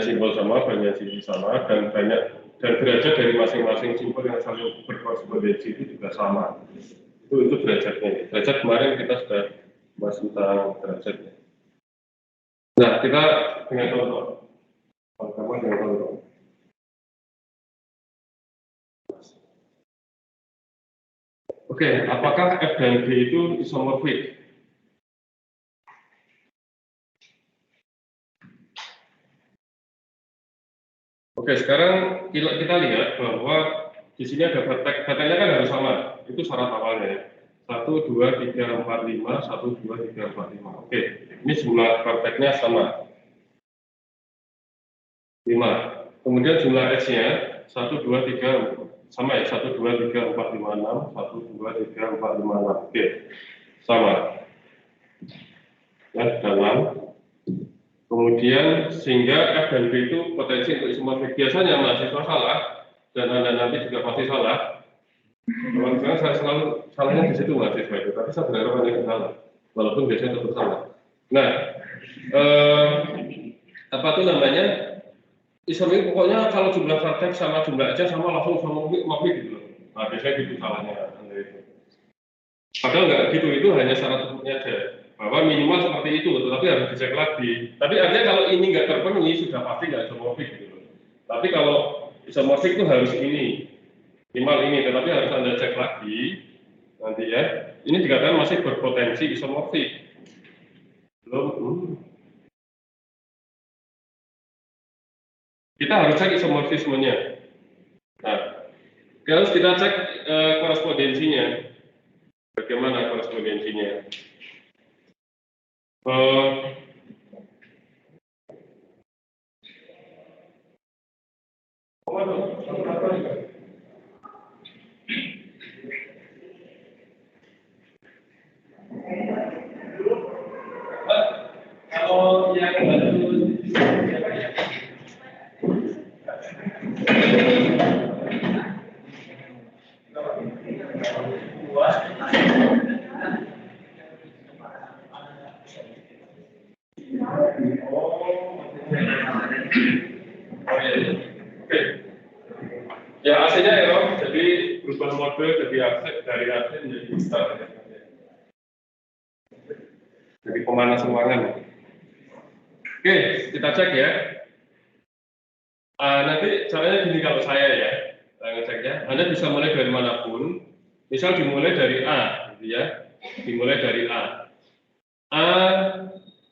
simbol sama, banyak sisi sama, dan derajat dari masing-masing simbol yang saling berkorespondensi itu juga sama. Itu derajatnya. Derajat kemarin kita sudah bahas tentang derajatnya. Nah, kita dengan contoh. Pertama dengan contoh. Oke, apakah F dan G itu isomorfik? Oke, sekarang kita lihat bahwa di sini ada vertex-nya kan harus sama. Itu syarat awalnya. 1, 2, 3, 4, 5, 1, 2, 3, 4, 5. Oke, ini jumlah vertex-nya sama. 5. Kemudian jumlah edge-nya 1, 2, 3, sama ya. 1, 2, 3, 4, 5, 6. 1, 2, 3, 4, 5, 6. Oke, sama. Ya, dalam. Kemudian sehingga F dan B itu potensi untuk isomorfik. Biasanya mahasiswa salah dan Anda nanti juga pasti salah. Kalau misalnya saya selalu salahnya di situ mahasiswa itu, tapi saya berharap Anda tidak salah, walaupun biasanya tetap salah. Nah, apa tuh namanya? Isomorfik pokoknya kalau jumlah vertex sama jumlah aja sama langsung isomorfik gitu. Nah, biasanya gitu salahnya Anda itu. Padahal nggak gitu, itu hanya syarat umumnya aja. Bahwa minimal seperti itu, tetapi harus dicek lagi. Tapi artinya kalau ini nggak terpenuhi, sudah pasti nggak isomorfik gitu. Tapi kalau isomorfik itu harus ini, minimal ini, tetapi harus Anda cek lagi nanti ya. Ini dikatakan masih berpotensi isomorfik. Belum. Kita harus cek isomorfismenya. Nah, harus kita cek korespondensinya. Bagaimana korespondensinya? Kalau yang ya AC-nya error, jadi berubah mode dari AC menjadi start. Jadi pemanasan ruangan. Oke, kita cek ya. Nanti caranya gini kalau saya ya, ngeceknya. Anda bisa mulai dari manapun. Misal dimulai dari A, gitu ya. Dimulai dari A. A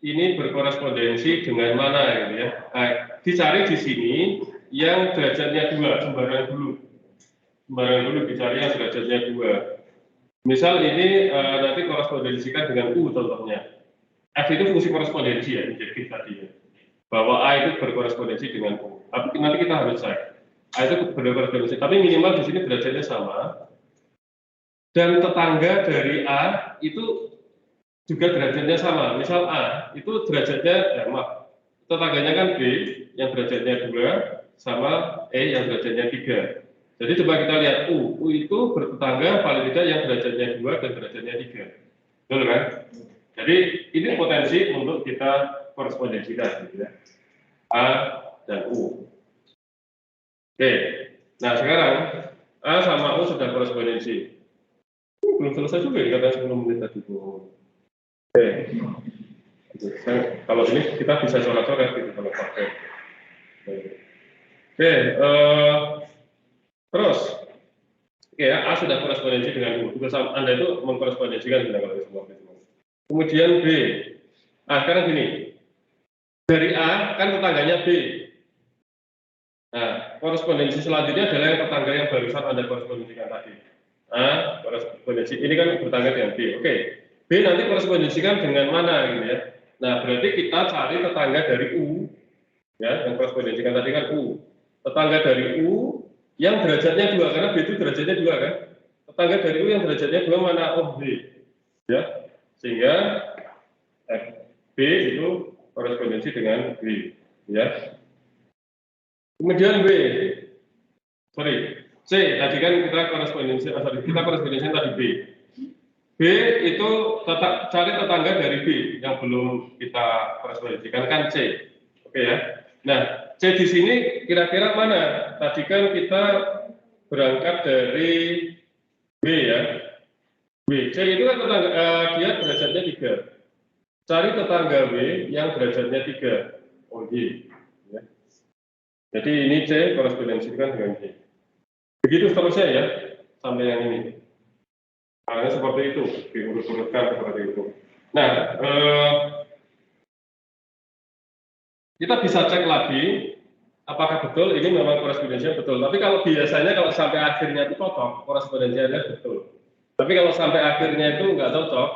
ini berkorespondensi dengan mana, gitu ya. Dicari di sini yang derajatnya 2, sembarang dulu. Sembarang dulu dicari yang derajatnya 2. Misal ini nanti korespondensikan dengan U contohnya. F itu fungsi korespondensi ya, injektif tadi ya. Bahwa A itu berkorespondensi dengan U. Tapi nanti kita harus cek. A itu berkorespondensi, tapi minimal di sini derajatnya sama. Dan tetangga dari A itu juga derajatnya sama. Misal A itu derajatnya, tetangganya kan B yang derajatnya 2 sama E yang derajatnya 3. Jadi coba kita lihat U itu bertetangga paling tidak yang derajatnya 2 dan derajatnya 3. Betul kan? Jadi ini potensi untuk kita korespondensikan gitu ya. A dan U. Oke. Nah, sekarang A sama U sudah korespondensi. Belum selesai juga ya kata 10 menit tadi. Oke. Kalau ini kita bisa coret-coret gitu kalau pakai. Oke, terus oke ya, A sudah korespondensi dengan U. Tugas Anda itu mengkorespondensikan dengan kalau semua itu. Kemudian B. Sekarang gini. Dari A kan tetangganya B. Nah, korespondensi selanjutnya adalah yang tetangga yang barusan Anda korespondensikan tadi. A, korespondensi ini kan bertetangga dengan B. Oke. B nanti korespondensikan dengan mana gitu ya. Nah, berarti kita cari tetangga dari U. Ya, yang korespondensikan tadi kan U. Tetangga dari U yang derajatnya 2, karena B itu derajatnya 2 kan. Tetangga dari U yang derajatnya 2 mana? Oh, B. Ya, sehingga B itu korespondensi dengan B. Ya. Kemudian B. C, tadi kan kita korespondensi tadi B. B itu cari tetangga dari B yang belum kita korespondensikan kan C. Oke ya. Nah, C di sini kira-kira mana? Tadi kan kita berangkat dari B ya. B, C itu kan tetangga, dia derajatnya 3. Cari tetangga B yang derajatnya 3. Oh, Y. Ya. Jadi ini C korespondensikan dengan Y. Begitu seterusnya ya, sampai yang ini. Karena seperti itu, diurut-urutkan seperti itu. Nah, kita bisa cek lagi apakah betul ini memang korespondensinya betul. Tapi kalau biasanya kalau sampai akhirnya itu cocok, korespondensinya betul. Tapi kalau sampai akhirnya itu nggak cocok,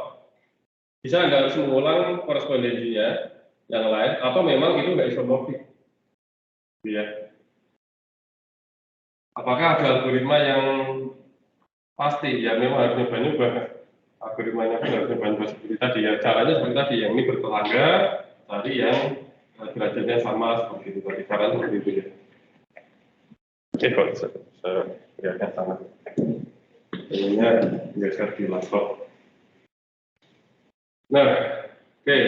bisa Anda harus mengulang korespondensinya yang lain, atau memang itu nggak isomorfik. Ya. Apakah ada algoritma yang pasti? Ya memang harus nyoba-nyoba. Algoritmanya pun harus nyoba-nyoba seperti tadi. Ya, caranya seperti tadi, yang ini bertetangga, tadi yang derajatnya sama seperti itu. Tadi caranya seperti itu ya. Oke, kok saya lihatnya sangat. Ininya geser di laptop. Nah, oke.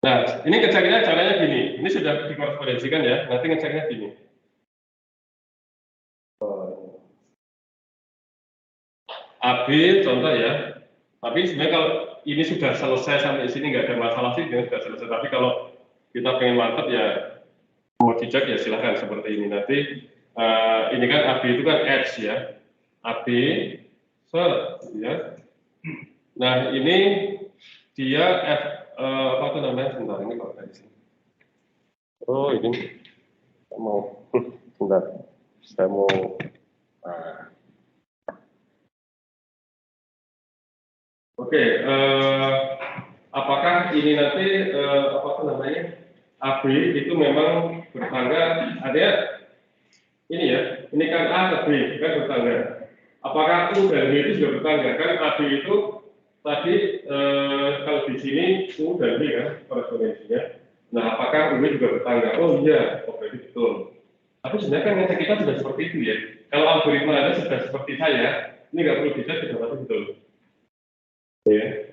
Nah, ini ngeceknya caranya gini. Ini sudah dikorespondensikan ya. Nanti ngeceknya gini. AB contoh ya. Tapi sebenarnya kalau ini sudah selesai sampai sini nggak ada masalah sih, ini sudah selesai. Tapi kalau kita pengen mantap ya mau dicek ya silahkan seperti ini. Nanti ini kan AB itu kan edge ya. AB ya. Nah ini dia apa tuh namanya? Sebentar ini kalau dari sini. Oh ini saya mau sebentar. Saya mau Oke, apakah ini nanti apa tuh namanya AB itu memang bertangga? Ada ini ya, ini kan A ke B kan bertangga. Apakah U dan B itu juga bertangga? Kan AB itu tadi kalau di sini U dan B kan korespondensinya. Nah, apakah U juga bertangga? Oh iya, oh berarti betul. Tapi sebenarnya kan ngecek kita sudah seperti itu ya. Kalau algoritma Anda sudah seperti saya, ini nggak perlu dicek sudah pasti betul. Ya.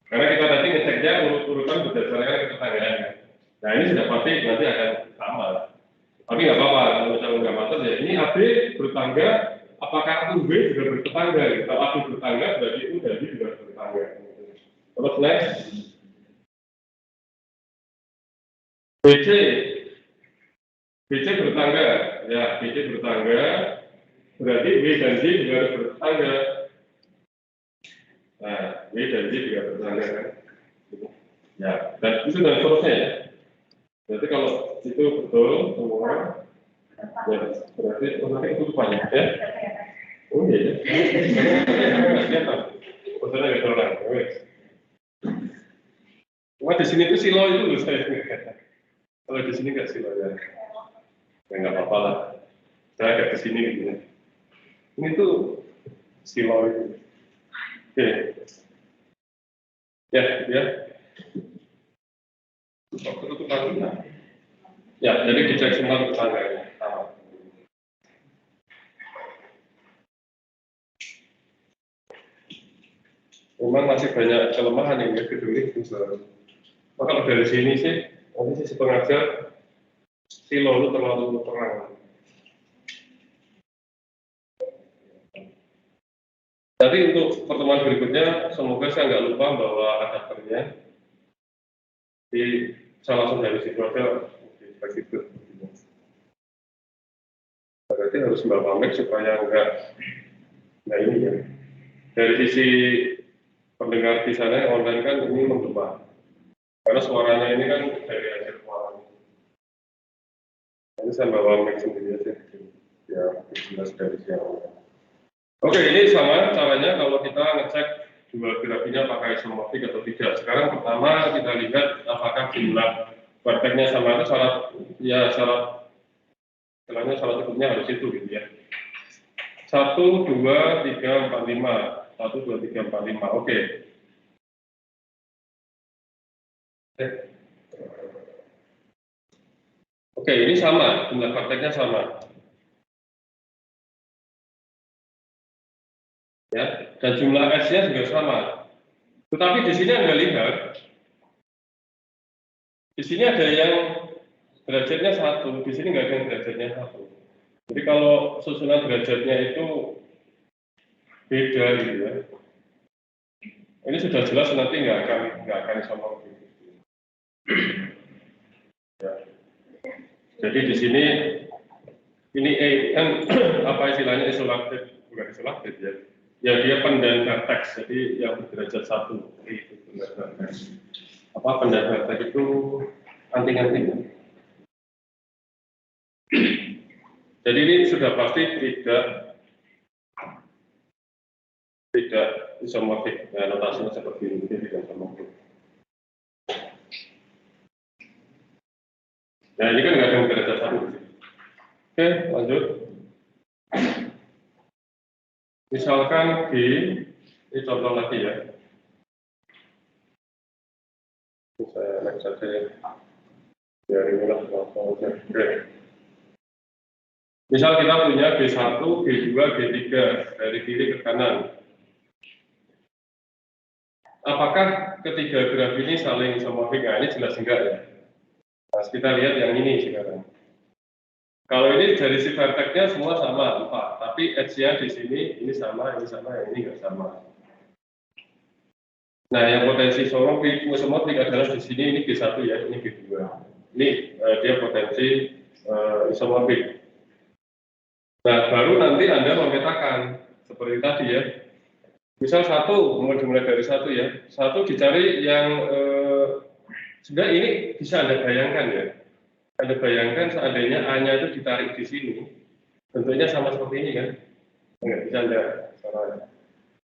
Karena kita tadi ngeceknya urut-urutan berdasarkan ketetanggaan. Nah ini sudah pasti nanti akan sama. Tapi nggak apa-apa, kalau misalnya nggak masalah ya. Ini AB bertangga, apakah UB juga bertetangga? Kalau AB bertangga, berarti U dan B juga bertetangga. Terus next, BC, BC bertangga, ya BC bertangga, berarti B dan C juga harus bertetangga. Nah, B dan C juga bertetangga kan? Ya, dan itu dan seterusnya ya. Berarti kalau itu betul semua, ya berarti nanti itu banyak ya. Oh iya, nggak kelihatan. Maksudnya nggak terang. Cuma di sini tuh silo itu loh saya. Kalau di sini nggak silo ya, ya nggak apa-apa lah. Saya agak ke sini gitu ya. Ini tuh silo itu. Oke, ya, ya. Tutup lagi. Ya, jadi dicek semua tetangganya. Memang masih banyak kelemahan yang gedung ini. Maka kalau dari sini sih, nanti sisi pengajar silo itu terlalu terang. Nanti untuk pertemuan berikutnya, semoga saya nggak lupa bahwa adapternya di saya langsung dari situ aja bagi itu. Berarti harus bawa mic supaya nggak ini ya. Dari sisi pendengar di sana yang online kan ini menggema. Karena suaranya ini kan dari hasil suara. Ini saya bawa mic sendiri aja. Ya, jelas dari siapa. Oke, ini sama caranya kalau kita ngecek dua grafinya apakah isomorfik atau tidak. Sekarang pertama kita lihat apakah jumlah vertexnya sama itu syaratnya cukupnya harus itu gitu ya. 1, 2, 3, 4, 5. 1, 2, 3, 4, 5. Oke. Oke, ini sama, jumlah vertexnya sama. Ya, dan jumlah S-nya juga sama. Tetapi di sini Anda lihat Di sini ada yang derajatnya 1, di sini nggak ada yang derajatnya 1. Jadi kalau susunan derajatnya itu beda gitu ya. Ini sudah jelas nanti nggak akan sama gitu. Ya. Jadi di sini ini kan apa istilahnya isolated, bukan isolated ya. Ya dia pendan vertex, jadi yang derajat 1 itu pendan vertex. Apa pendan vertex itu anting-anting. Jadi ini sudah pasti tidak isomorfik, ya, notasinya seperti ini, tidak isomorfik. Nah ini kan nggak ada yang derajat 1. Oke, lanjut. Misalkan ini contoh lagi ya. Saya naik saja ya. Biar inilah contoh. Oke. Misal kita punya G1, G2, G3 dari kiri ke kanan. Apakah ketiga graf ini saling isomorfik? Nah, ini jelas enggak ya. Nah, kita lihat yang ini sekarang. Kalau ini dari si vertex-nya semua sama 4, tapi edge-nya di sini ini sama, yang ini nggak sama. Nah, yang potensi isomorfik adalah di sini ini G1 ya, ini G2. Ini dia potensi isomorfik. Nah, baru nanti Anda memetakan seperti tadi ya. Misal 1, mulai dari 1 ya. 1 dicari yang sebenarnya ini bisa Anda bayangkan ya. Anda bayangkan seandainya A-nya itu ditarik di sini, bentuknya sama seperti ini kan? Nggak bisa Anda salah.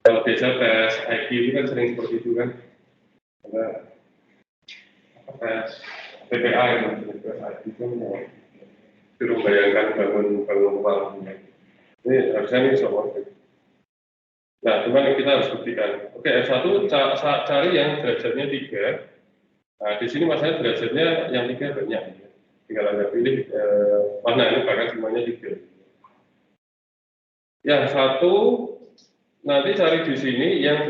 Kalau biasa tes IQ itu kan sering seperti itu kan? Karena tes PPA yang tes IQ itu kan suruh bayangkan bangun uang. Ini harusnya ini isomorfik. Nah, cuman kita harus buktikan. Oke, F1 cari yang derajatnya 3. Nah, di sini masalahnya derajatnya yang 3 banyak. Tinggal Anda pilih mana ini bahkan semuanya 3. Yang 1 nanti cari di sini yang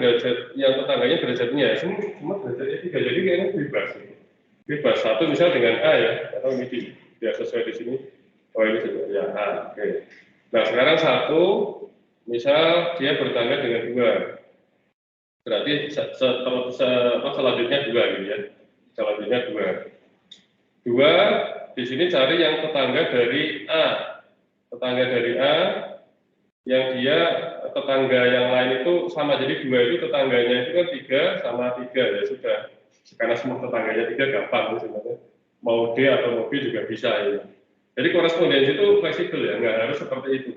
tetangganya derajatnya semua derajatnya 3. Jadi kayaknya bebas. Bebas 1 misal dengan A ya, atau ini biar sesuai di sini. Oh ini juga ya A. Oke. Nah, sekarang 1 misal dia bertangga dengan 2. Berarti selanjutnya 2 gitu ya. Selanjutnya 2. 2 di sini cari yang tetangga dari A. Tetangga dari A yang dia tetangga yang lain itu sama, jadi 2 itu tetangganya itu kan 3 sama 3 ya sudah. Karena semua tetangganya 3 gampang sebenarnya. Mau D atau mau B juga bisa ya. Jadi korespondensi itu fleksibel ya, nggak harus seperti itu.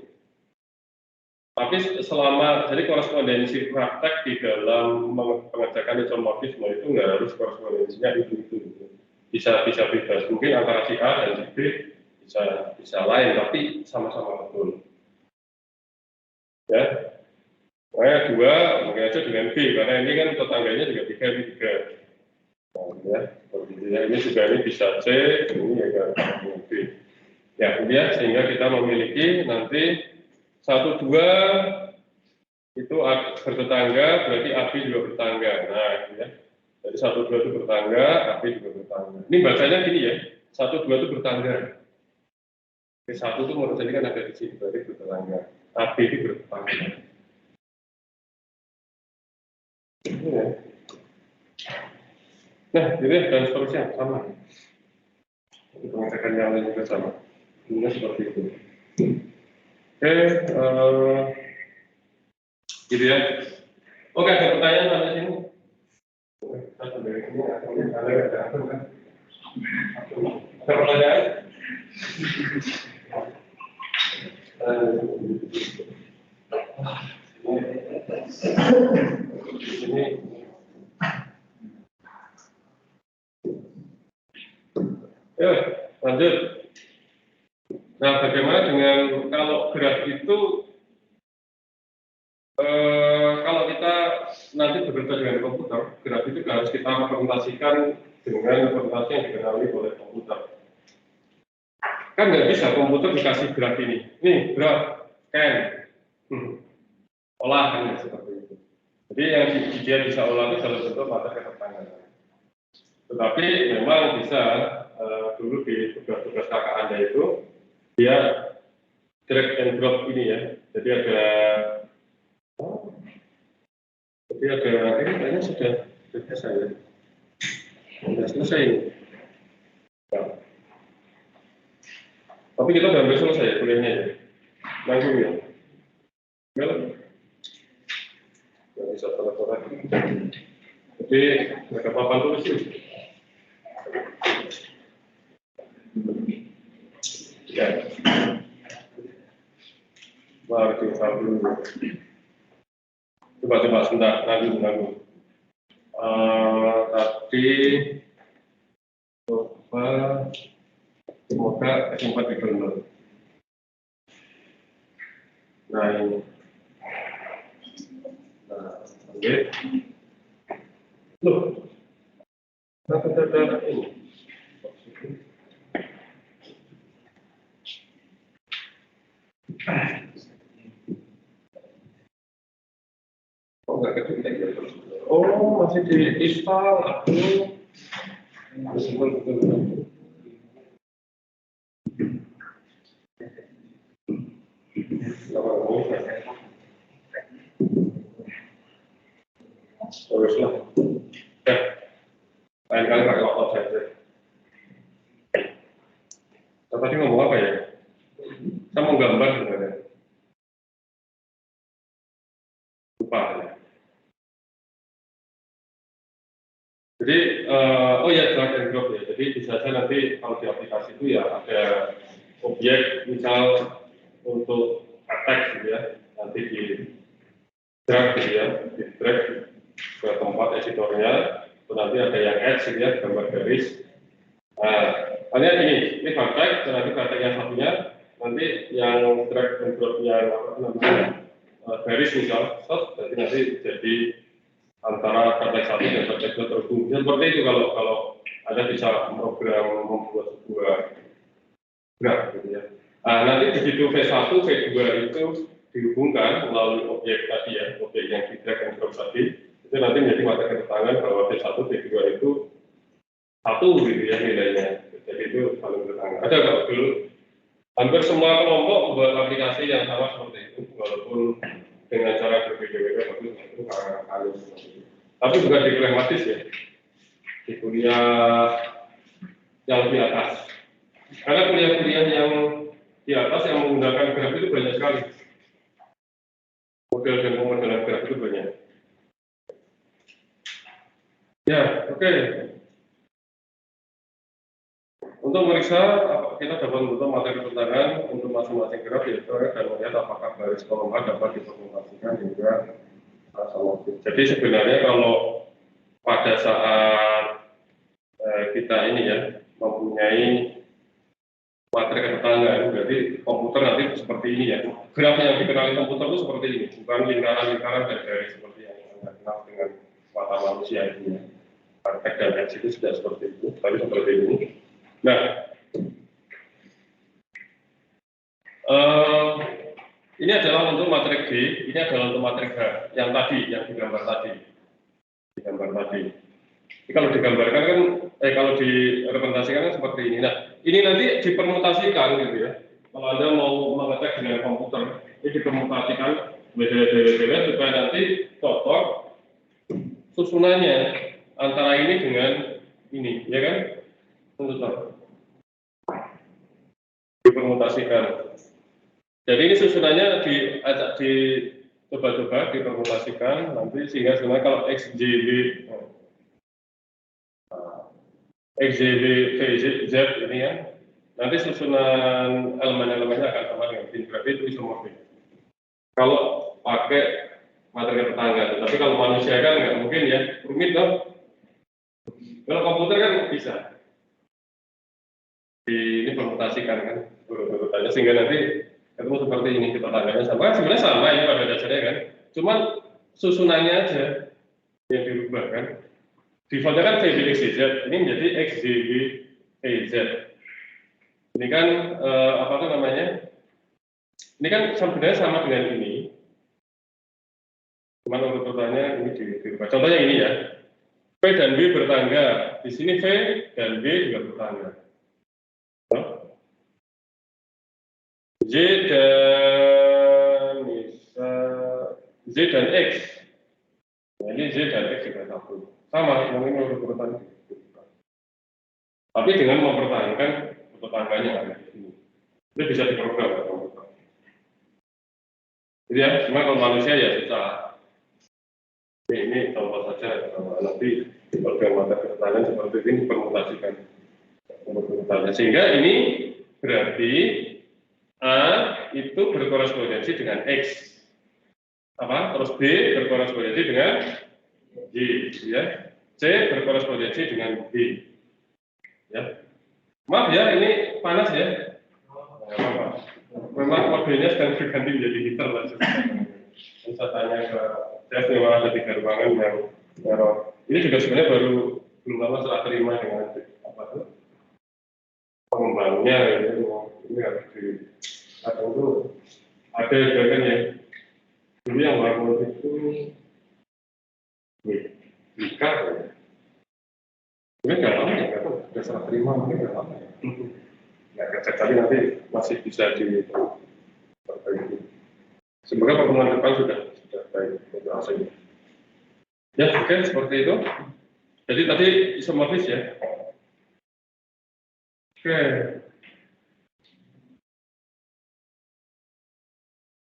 Tapi jadi korespondensi praktek di dalam mengerjakan isomorfisme itu nggak harus korespondensinya itu. Bisa bebas. Mungkin antara si A dan si B bisa lain, tapi sama-sama betul. Ya, makanya 2 mungkin aja dengan B, karena ini kan tetangganya juga 3 ini 3. Nah, ya, seperti itu ya. Ini juga ini bisa C, ini juga dengan B. Ya, kemudian sehingga kita memiliki nanti 1, 2 itu bertetangga, berarti AB juga bertetangga. Nah, gitu ya. Jadi 1, 2 itu bertetangga, AB juga bertetangga. Ini bacanya gini ya, 1, 2 itu bertetangga. Oke, 1 itu menurut saya kan ada di sini, berarti bertetangga. AB itu bertetangga. Ya. Nah, jadi dan seterusnya sama. Untuk pengecekan yang lain juga sama. Ini seperti itu. Oke, gitu ya. Oke, ada pertanyaan sampai sini? Ada pertanyaan? Ini. Ya, lanjut. Nah, bagaimana dengan kalau graf itu kalau kita nanti bekerja dengan komputer, graf itu harus kita representasikan dengan representasi yang dikenali oleh komputer. Kan nggak bisa komputer dikasih graf ini. Nih, graf, scan. Olah kan seperti itu. Jadi yang dia bisa olah itu dalam bentuk materi keterangan. Tetapi memang bisa dulu di tugas-tugas kakak Anda itu dia drag and drop ini ya. Jadi ada ini kayaknya sudah selesai ya. Sudah selesai ini. Nah, tapi kita udah hampir selesai ya kuliahnya ya. Nanggung ya. Enggak lah. Nggak bisa telat-telat. Jadi ada papan tulis sih. Ya. Mari kita dulu. Coba sebentar, nanggung. Tadi coba semoga sempat di-download. Nah ini. Nah, oke. Loh, kenapa ada ini? Oh, nggak ketik ya? Oh, masih di install. Betul. Teruslah. Ya, lain kali pakai laptop saja. Tadi ngomong apa ya? Saya mau gambar sebenarnya. Lupa ya. Jadi, oh ya, drag and drop ya. Jadi bisa saja nanti kalau di aplikasi itu ya ada objek, misal untuk teks gitu ya, nanti di drag gitu ya, di drag ke tempat editornya, nanti ada yang add gitu ya, gambar garis. Nah, hanya ini teks, nanti teks yang satunya, nanti yang drag and drop yang apa namanya garis misal, jadi nanti jadi antara teks satu dan teks dua terhubung. Seperti itu kalau Anda bisa program membuat sebuah graf gitu ya. Nah, nanti begitu V1, V2 itu dihubungkan melalui objek tadi ya, objek yang di drag and drop tadi, itu nanti menjadi materi keterangan bahwa V1, V2 itu satu gitu ya nilainya. Jadi itu saling bertentangan. Ada nggak dulu? Hampir semua kelompok membuat aplikasi yang sama seperti itu, walaupun dengan cara berbeda-beda, tapi itu harus. Tapi bukan di kuliah matis ya, di kuliah yang di atas. Karena kuliah-kuliah yang di atas yang menggunakan graf itu banyak sekali. Model dan pemodelan graf itu banyak. Ya, oke. Untuk memeriksa, kita dapat membentuk materi keterangan untuk masing-masing graf yaitu dan melihat apakah garis kolom A dapat dipermutasikan hingga sama. Jadi sebenarnya kalau pada saat kita ini ya mempunyai materi keterangan, berarti komputer nanti seperti ini ya. Graf yang dikenali komputer itu seperti ini, bukan lingkaran-lingkaran dan garis seperti yang Anda kenal dengan mata manusia ini ya. Teks dan teks itu sudah seperti itu, tapi seperti ini. Nah, ini adalah untuk materi B, ini adalah untuk materi H, yang tadi, yang digambar tadi. Jadi kalau digambarkan kan, kalau direpresentasikan kan seperti ini. Nah, ini nanti dipermutasikan gitu ya. Kalau Anda mau mengetik dengan komputer, ini dipermutasikan beda-beda supaya nanti cocok susunannya antara ini dengan ini, ya kan? Untuk dipermutasikan. Jadi ini susunannya coba-coba dipermutasikan nanti sehingga sebenarnya kalau XJB VZ ini ya, nanti susunan elemen-elemennya akan sama dengan bin graf itu isomorfik. Kalau pakai materi keterangan, tapi kalau manusia kan nggak mungkin ya, rumit dong. Kalau komputer kan bisa. Ini permutasikan kan, urut-urutannya sehingga nanti ketemu seperti ini kita tanggalnya sama. Sebenarnya sama ini pada dasarnya kan, cuman susunannya aja yang dirubah kan. Defaultnya kan VBXZ, ini menjadi XZBAZ. Ini kan apa tuh namanya? Ini kan sebenarnya sama dengan ini. Cuman urut-urutannya ini dirubah. Contohnya ini ya, P dan B bertangga di sini V dan B juga bertangga. Z dan Z dan X. Nah, ini Z dan X juga satu. Sama, yang ini urutan. Tapi dengan mempertahankan tetangganya ada di sini. Itu bisa diprogram. Jadi ya, cuma kalau manusia ya susah. Ini contoh saja, nanti program mata pertanyaan seperti ini permutasikan. Sehingga ini berarti A itu berkorespondensi dengan X. Apa? Terus B berkorespondensi dengan Y, ya. C berkorespondensi dengan B. Ya. Maaf ya, ini panas ya. Memang kodenya sedang berganti menjadi heater lah. Saya tanya ke Chef, memang ada 3 ruangan yang error. Ini juga sebenarnya belum lama serah terima dengan apa tuh pengembangnya. Ini harus ada kan ya. Dulu yang bangun itu Wika ya. Ini nggak lama ya, nggak serah terima mungkin nggak lama ya. Nggak kerja, tapi nanti masih bisa diperbaiki. Semoga pertemuan depan sudah baik untuk hasilnya. Ya, oke, seperti itu. Jadi tadi isomorfis ya. Oke.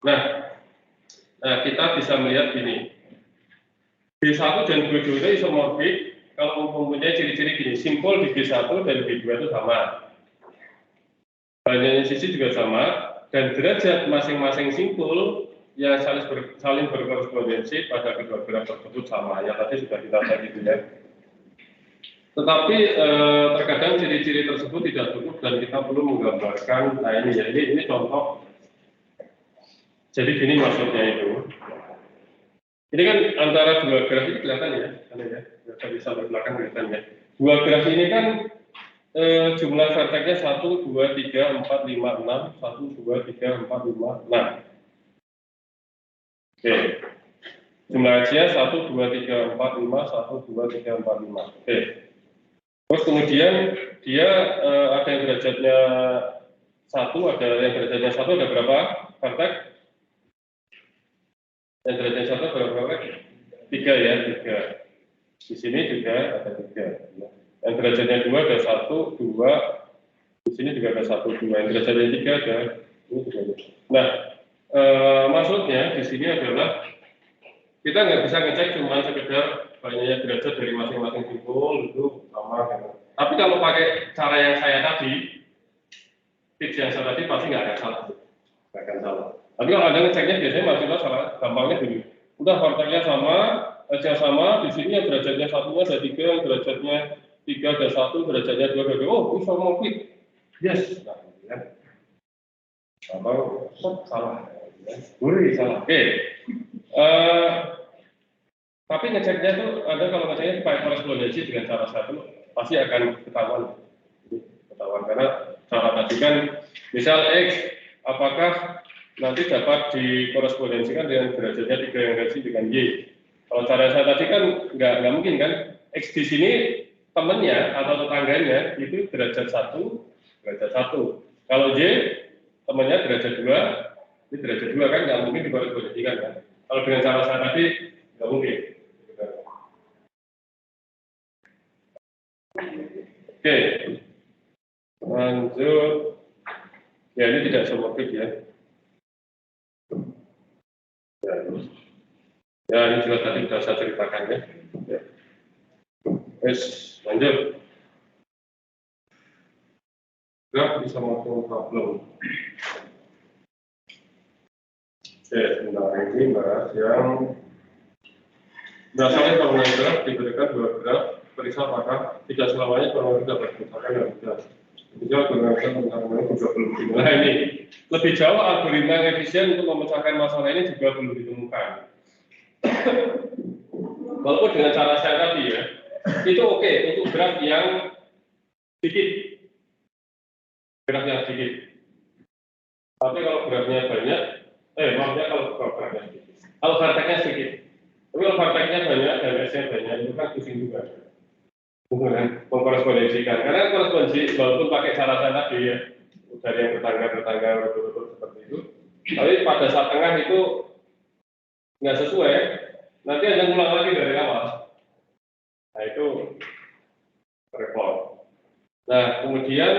Nah, kita bisa melihat ini. B1 dan B2 itu isomorfik kalau mempunyai ciri-ciri gini. Simpul di B1 dan B2 itu sama. Banyaknya sisi juga sama. Dan derajat masing-masing simpul yang saling berkorespondensi pada kedua graf tersebut sama. Yang tadi sudah kita lihat gitu ya. Tetapi terkadang ciri-ciri tersebut tidak cukup dan kita perlu menggambarkan. Nah ini ya, ini contoh. Jadi gini maksudnya itu. Ini kan antara dua graf ini kelihatan ya, dari sampai belakang kelihatan ya. Dua graf ini kan jumlah verteksnya 1, 2, 3, 4, 5, 6, 1, 2, 3, 4, 5, 6. Oke. Jumlah X-nya 1, 2, 3, 4, 5, 1, 2, 3, 4, 5. Oke. Terus kemudian dia ada yang derajatnya 1, ada yang derajatnya 1, ada berapa verteks? Yang derajatnya 1 berapa verteks? 3 ya, 3. Di sini juga ada 3. Yang derajatnya 2 ada 1, 2. Di sini juga ada 1, 2. Yang derajatnya 3 ada ini juga ada. Nah, maksudnya di sini adalah kita nggak bisa ngecek cuma sekedar banyaknya derajat dari masing-masing simpul itu sama gitu. Tapi kalau pakai cara yang saya tadi, tips yang saya tadi pasti nggak akan salah. Nggak akan salah. Tapi kalau Anda ngeceknya biasanya mahasiswa salah, gampangnya gini. Udah verteksnya sama, X-nya sama, di sini yang derajatnya 1 ada 3, yang derajatnya 3 ada 1, derajatnya 2 ada 2. Oh, isomorfik. Yes. Nah, ya. Atau salah. Salah. Oke. Tapi ngeceknya itu ada kalau ngeceknya pakai korespondensi dengan cara satu pasti akan ketahuan karena cara tadi kan misal X apakah nanti dapat dikorespondensikan dengan derajatnya 3 yang reaksi dengan Y. Kalau cara saya tadi kan nggak mungkin kan X di sini temennya atau tetangganya itu derajat 1 derajat 1. Kalau Y temennya derajat 2 ini derajat 2 kan nggak mungkin dikorespondensikan kan. Kalau dengan cara saya tadi nggak mungkin. Oke, lanjut. Ya ini tidak isomorfik ya. Ya ini juga tadi sudah saya ceritakan ya. Lanjut. Graf isomorfisme problem. Oke, sebentar ini bahas yang berdasarkan formula graf diberikan 2 graf. Periksa apakah tidak selamanya formula dapat dibesarkan dan tidak. Bisa gunakan tentang juga belum dimulai. Nah ini lebih jauh algoritma yang efisien untuk memecahkan masalah ini juga belum ditemukan. Walaupun dengan cara saya tadi ya, itu oke untuk graf yang sedikit, grafnya sedikit. Tapi kalau grafnya banyak, maksudnya kalau grafnya sedikit, kalau verteksnya sedikit, tapi kalau verteksnya banyak dan S-nya banyak itu kan pusing juga. mengkorespondensikan. Karena korespondensi walaupun pakai cara saya tadi ya, dari yang bertangga betul-betul seperti itu, tapi pada saat tengah itu nggak sesuai, nanti ada ngulang lagi dari awal. Nah itu repot. Nah kemudian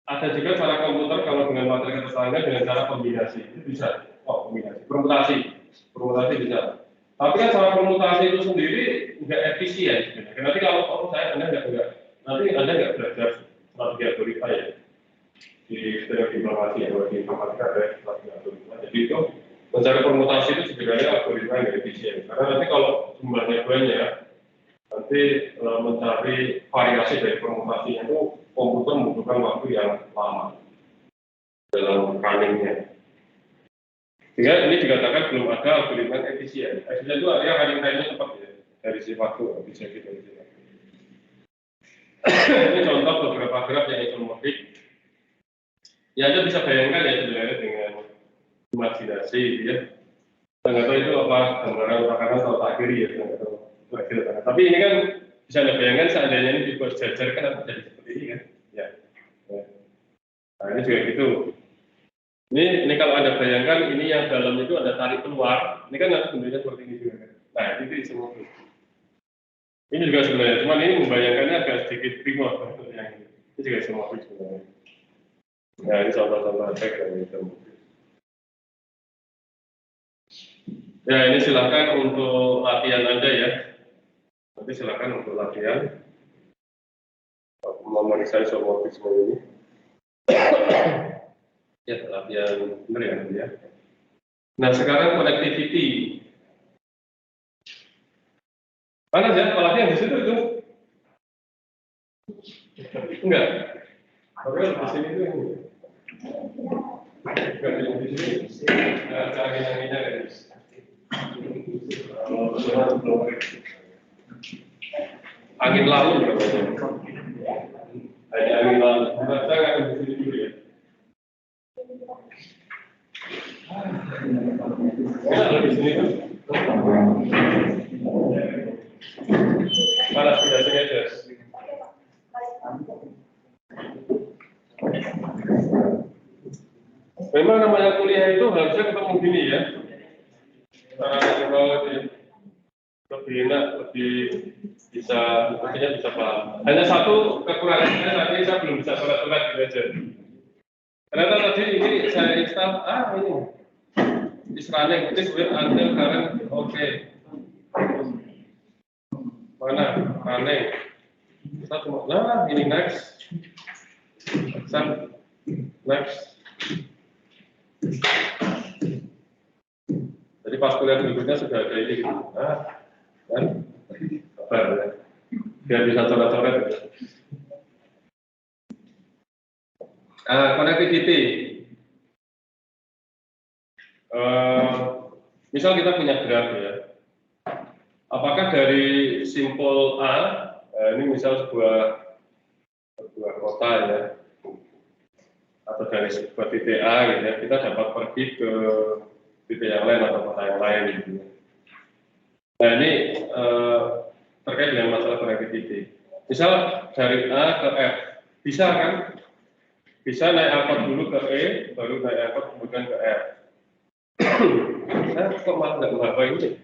ada juga cara komputer kalau dengan materi keterangan dengan cara kombinasi itu bisa. Oh kombinasi, permutasi bisa. Tapi kan cara permutasi itu sendiri nggak efisien sebenarnya. Nanti kalau anda nanti anda nggak belajar strategi algoritma ya di teknologi informasi ya, di informatika ada strategi algoritma. Jadi itu mencari permutasi itu sebenarnya algoritma yang efisien. Karena nanti kalau jumlahnya banyak, nanti mencari variasi dari permutasinya itu komputer membutuhkan waktu yang lama dalam runningnya. Sehingga ini dikatakan belum ada algoritma efisien. Efisien itu artinya running time-nya cepat ya, dari si waktu bisa gitu. Ini contoh beberapa graf yang isomorfik. Ya Anda bisa bayangkan ya sebenarnya dengan imajinasi ya. Saya nggak tahu itu apa gambaran makanan atau tak kiri ya, saya nggak tahu. Tapi ini kan bisa Anda bayangkan seandainya ini dibuat sejajar kan akan jadi seperti ini kan? Ya. Nah ini juga gitu. Ini kalau Anda bayangkan ini yang dalam itu ada tarik keluar, ini kan nanti bentuknya seperti ini juga kan? Nah itu isomorfik. Ini juga sebenarnya, cuman ini membayangkannya agak sedikit primor yang ini. Ini juga isomorfik sebenarnya. Nah ini contoh-contoh efek dari isomorfik. Ya ini silakan untuk latihan Anda ya. Nanti silakan untuk latihan memeriksa isomorfisme ini. Ya latihan benar ya. Nah sekarang connectivity. Panas ya, apalagi yang di situ itu? Enggak. Tapi di sini itu enggak di sini. Ada angin-anginnya guys. Angin lalu berapa? Ada angin lalu. Saya akan di sini dulu ya. Kalau di sini tuh. Panas tidak sini aja. Memang namanya kuliah itu harusnya ketemu gini ya. Lebih enak, lebih bisa, artinya bisa paham. Hanya satu kekurangannya saat ini saya belum bisa surat-surat gitu aja. Ternyata tadi ini saya install, ini is running, this will until current, oke. Mana running? Kita cuma, nah ini next, next. Jadi pas kuliah berikutnya sudah ada ini gitu. Kan? Apa ya? Biar bisa coret-coret gitu. Connectivity. Misal kita punya graf ya. Apakah dari simpul A, ini misal sebuah kota ya, atau dari sebuah titik A gitu ya, kita dapat pergi ke titik yang lain atau kota yang lain gitu ya. Nah ini terkait dengan masalah connectivity. Misal dari A ke F, bisa kan? Bisa naik angkot dulu ke E, baru naik angkot kemudian ke F. Saya kok malah nggak menghafal ini?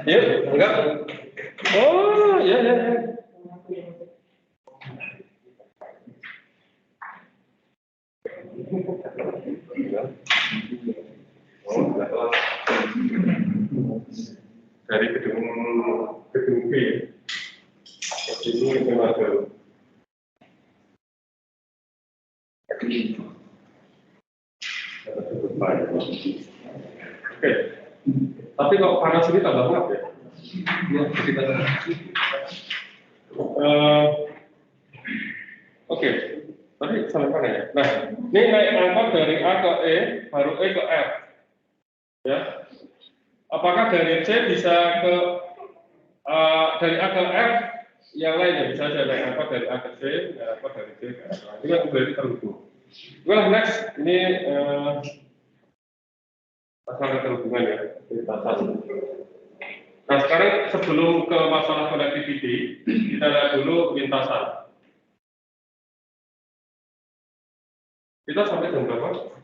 Ya, enggak. Oh, ya. Dari gedung B. Ini memang ada. Oke. Tapi kalau panas ini tambah ngap ya? Ya, kita. Oke. Tadi sampai mana ya? Nah, ini naik angkot dari A ke E, baru E ke F. Ya. Apakah dari C bisa ke dari A ke F yang lainnya? Bisa saja naik angkot dari A ke C, naik angkot dari C ke F. Ini kan berarti terhubung. Well, next ini masalah keterhubungan ya, lintasan. Nah, sekarang sebelum ke masalah connectivity, kita lihat dulu lintasan. Kita sampai jam berapa?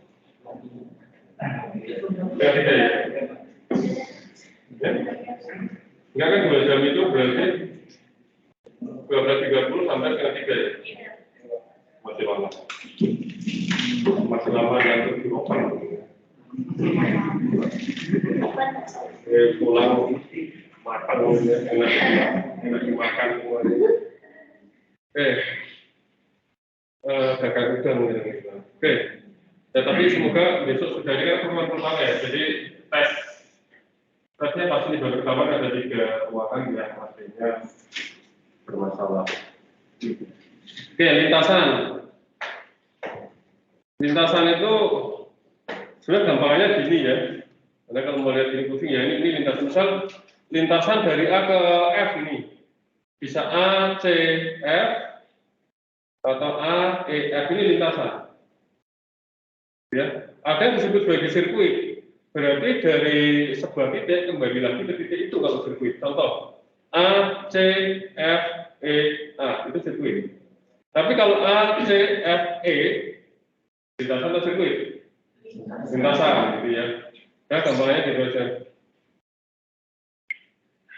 Jam 3 ya? Ya? Enggak kan 2 jam itu berarti 12.30 sampai setengah 3 ya? Masih lama. Masih lama yang lebih open. Pulang makan enak dimakan semuanya. Gagal udang gitu. Oke. Ya, tapi semoga besok sudah ini kan pertemuan pertama ya. Jadi tesnya pasti di baru pertama ada 3 ruangan yang pastinya bermasalah. Oke, lintasan. Lintasan itu sebenarnya gampangnya gini ya. Karena kalau mau lihat ini pusing ya, ini lintasan. Misal lintasan dari A ke F ini. Bisa A, C, F, atau A, E, F ini lintasan. Ya, ada yang disebut sebagai sirkuit. Berarti dari sebuah titik kembali lagi ke titik itu kalau sirkuit. Contoh, A, C, F, E, A, itu sirkuit. Tapi kalau A, C, F, E, lintasan atau sirkuit? Lintasan, gitu ya. Nah, gampangnya gitu aja.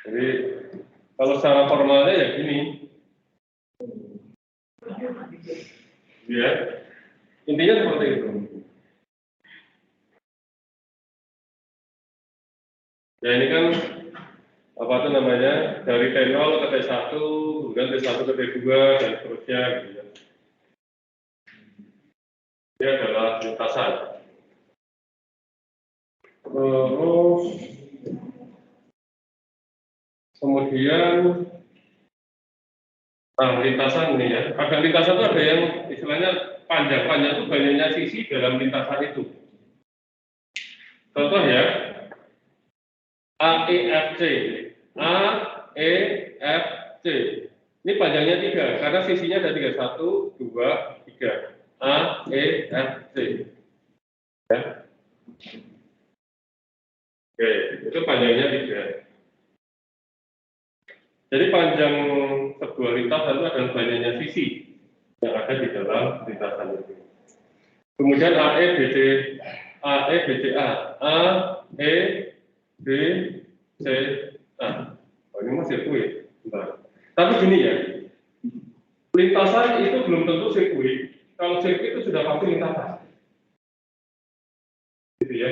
Jadi, kalau secara formalnya ya gini. Ya, intinya seperti itu. Ya ini kan apa itu namanya dari T0 ke T1, kemudian T1 ke T2 dan seterusnya gitu ya. Ini adalah lintasan. Terus kemudian lintasan ini ya. Ada lintasan itu ada yang istilahnya panjang itu banyaknya sisi dalam lintasan itu. Contoh ya, A, E, F, C. A, E, F, C. Ini panjangnya 3, karena sisinya ada 3. 1, 2, 3. A, E, F, C. Ya. Oke, itu panjangnya 3. Jadi panjang sebuah lintasan itu adalah banyaknya sisi yang ada di dalam lintasan itu. Kemudian A, E, B, C, A, E, B, C, A. A, E, B, C, A. Oh, ini masih sirkuit. Tapi gini ya, lintasan itu belum tentu sirkuit. Kalau sirkuit itu sudah pasti lintasan. Gitu ya.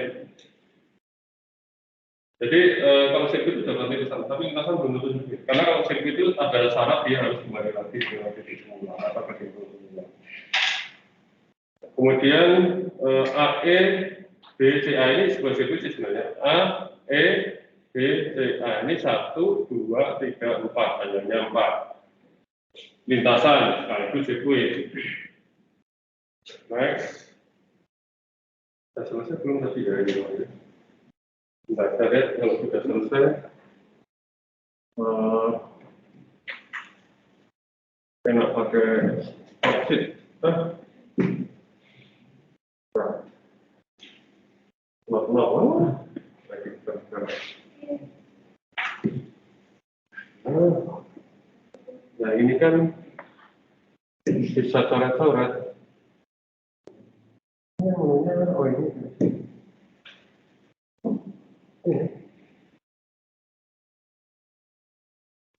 Jadi kalau sirkuit itu sudah pasti lintasan, tapi lintasan belum tentu sirkuit. Karena kalau sirkuit itu ada syarat dia harus kembali lagi ke titik semula atau ke titik semula. Kemudian A, E, B, C, A ini sebuah sirkuit sebenarnya. A, E, B, C, A ini 1, 2, 3, 4, panjangnya 4. Lintasan sekaligus sirkuit. Next. Sudah selesai belum tadi ya ini? Kita lihat kalau sudah selesai. Enak pakai sheet. Nah ini kan bisa coret-coret. Oh ini.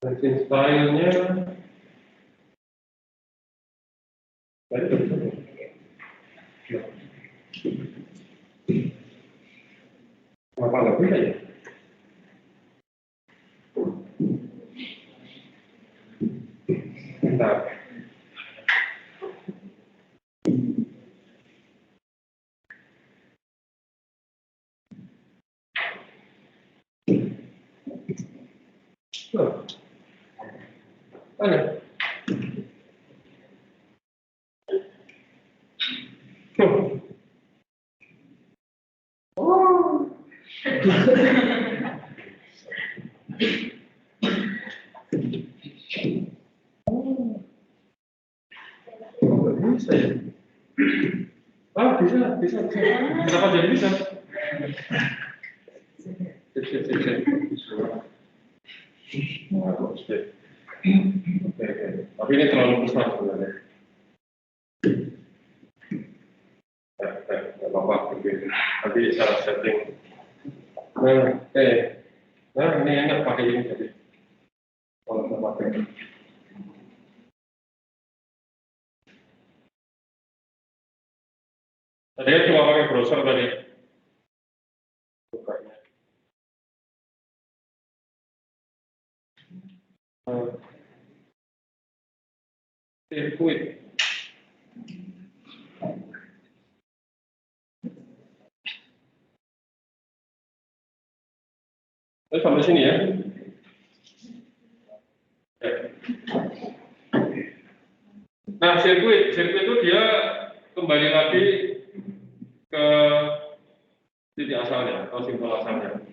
Mesin stylenya. Kenapa nggak bisa ya? Bentar. Ada. Oh. Bisa ya? Bisa. Kenapa jadi bisa? Oke. Tapi ini terlalu besar sebenarnya. Nggak apa-apa begitu. Nanti salah setting. Nah, ini enak pakai ini jadi. Kalau nggak pakai. Tadi kan cuma pakai browser tadi. Bukanya. Sirkuit. Sampai sini ya. Nah, sirkuit itu dia kembali lagi ke titik asalnya atau simbol asalnya.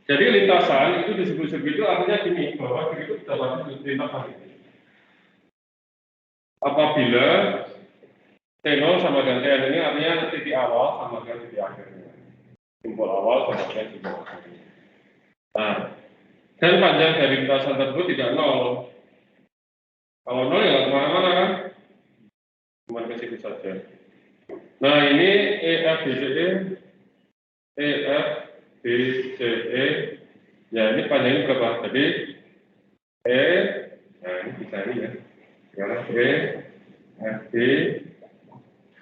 Jadi lintasan itu disebut sirkuit itu artinya gini, bahwa sirkuit itu dapat lintasan ini. Apabila T0 sama dengan Tn ini artinya titik awal sama dengan titik akhirnya. Simbol awal sama dengan simbol akhirnya. Nah, dan panjang dari lintasan tersebut tidak 0. Kalau 0 ya nggak kemana-mana kan? Cuma ke situ saja. Nah, ini EFBCE, EFBCE, ya ini panjangnya berapa? Jadi nah ini bisa ini ya. Sekarang EFB,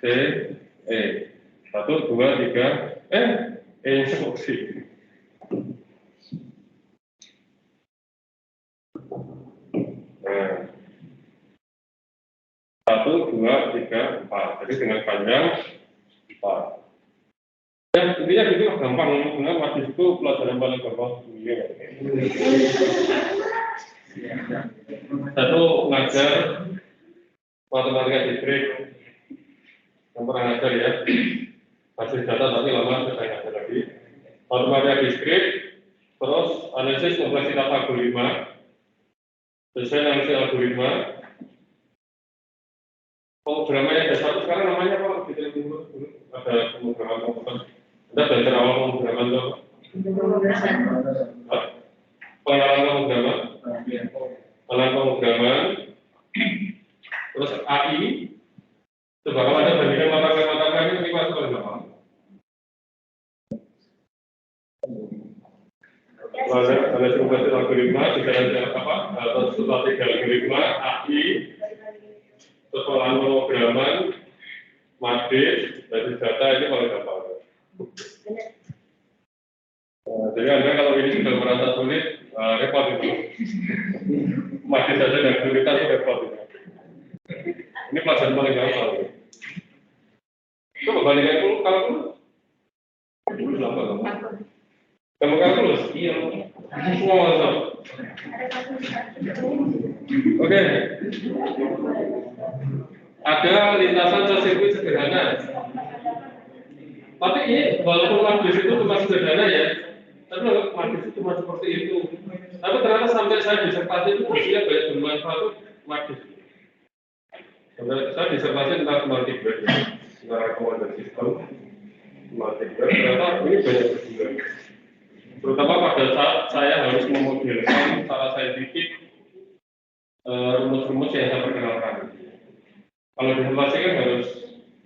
CE, 1, 2, 3, instruksi. Nah, 1, 2, 3, 4. Jadi dengan panjang 4. Ya, intinya gitu lah, gampang. Dengan waktu itu pelajaran paling gampang dunia. Satu ngajar matematika distrik, yang pernah ngajar ya. Hasil data tapi lama saya ngajar lagi. Matematika distrik, terus analisis kompleksitas algoritma, desain analisis algoritma. Pemrogramannya ada satu sekarang namanya apa? Ada pemrograman komputer. Anda belajar awal pemrograman itu apa? Pengenalan pemrograman, pengenalan pemrograman, terus AI. Coba kalau Anda bandingkan mata-mata ini masuk ke berapa? Ada kompleksitas algoritma, juga apa? Atau strategi algoritma, AI. Persoalan pemrograman, matris, dari data ini paling gampang. Jadi Anda kalau ini sudah merasa sulit, repot itu. Matris saja dan kesulitan itu repot itu. Ini pelajaran paling gampang. Coba bandingkan dulu kalau dulu lama kamu. Kamu kalkulus? Iya. Semua masuk. Oke. Ada lintasan sirkuit sederhana. Tapi ini walaupun matris itu cuma sederhana ya, tapi matris itu cuma seperti itu. Tapi ternyata sampai saya disertasi itu isinya banyak bermanfaat matris. Saya disertasi tentang multigrade, tentang recommender system, multigrade. Ternyata ini banyak berguna. Terutama pada saat saya harus memodelkan secara saintifik rumus-rumus yang saya perkenalkan. Kalau disertasi kan harus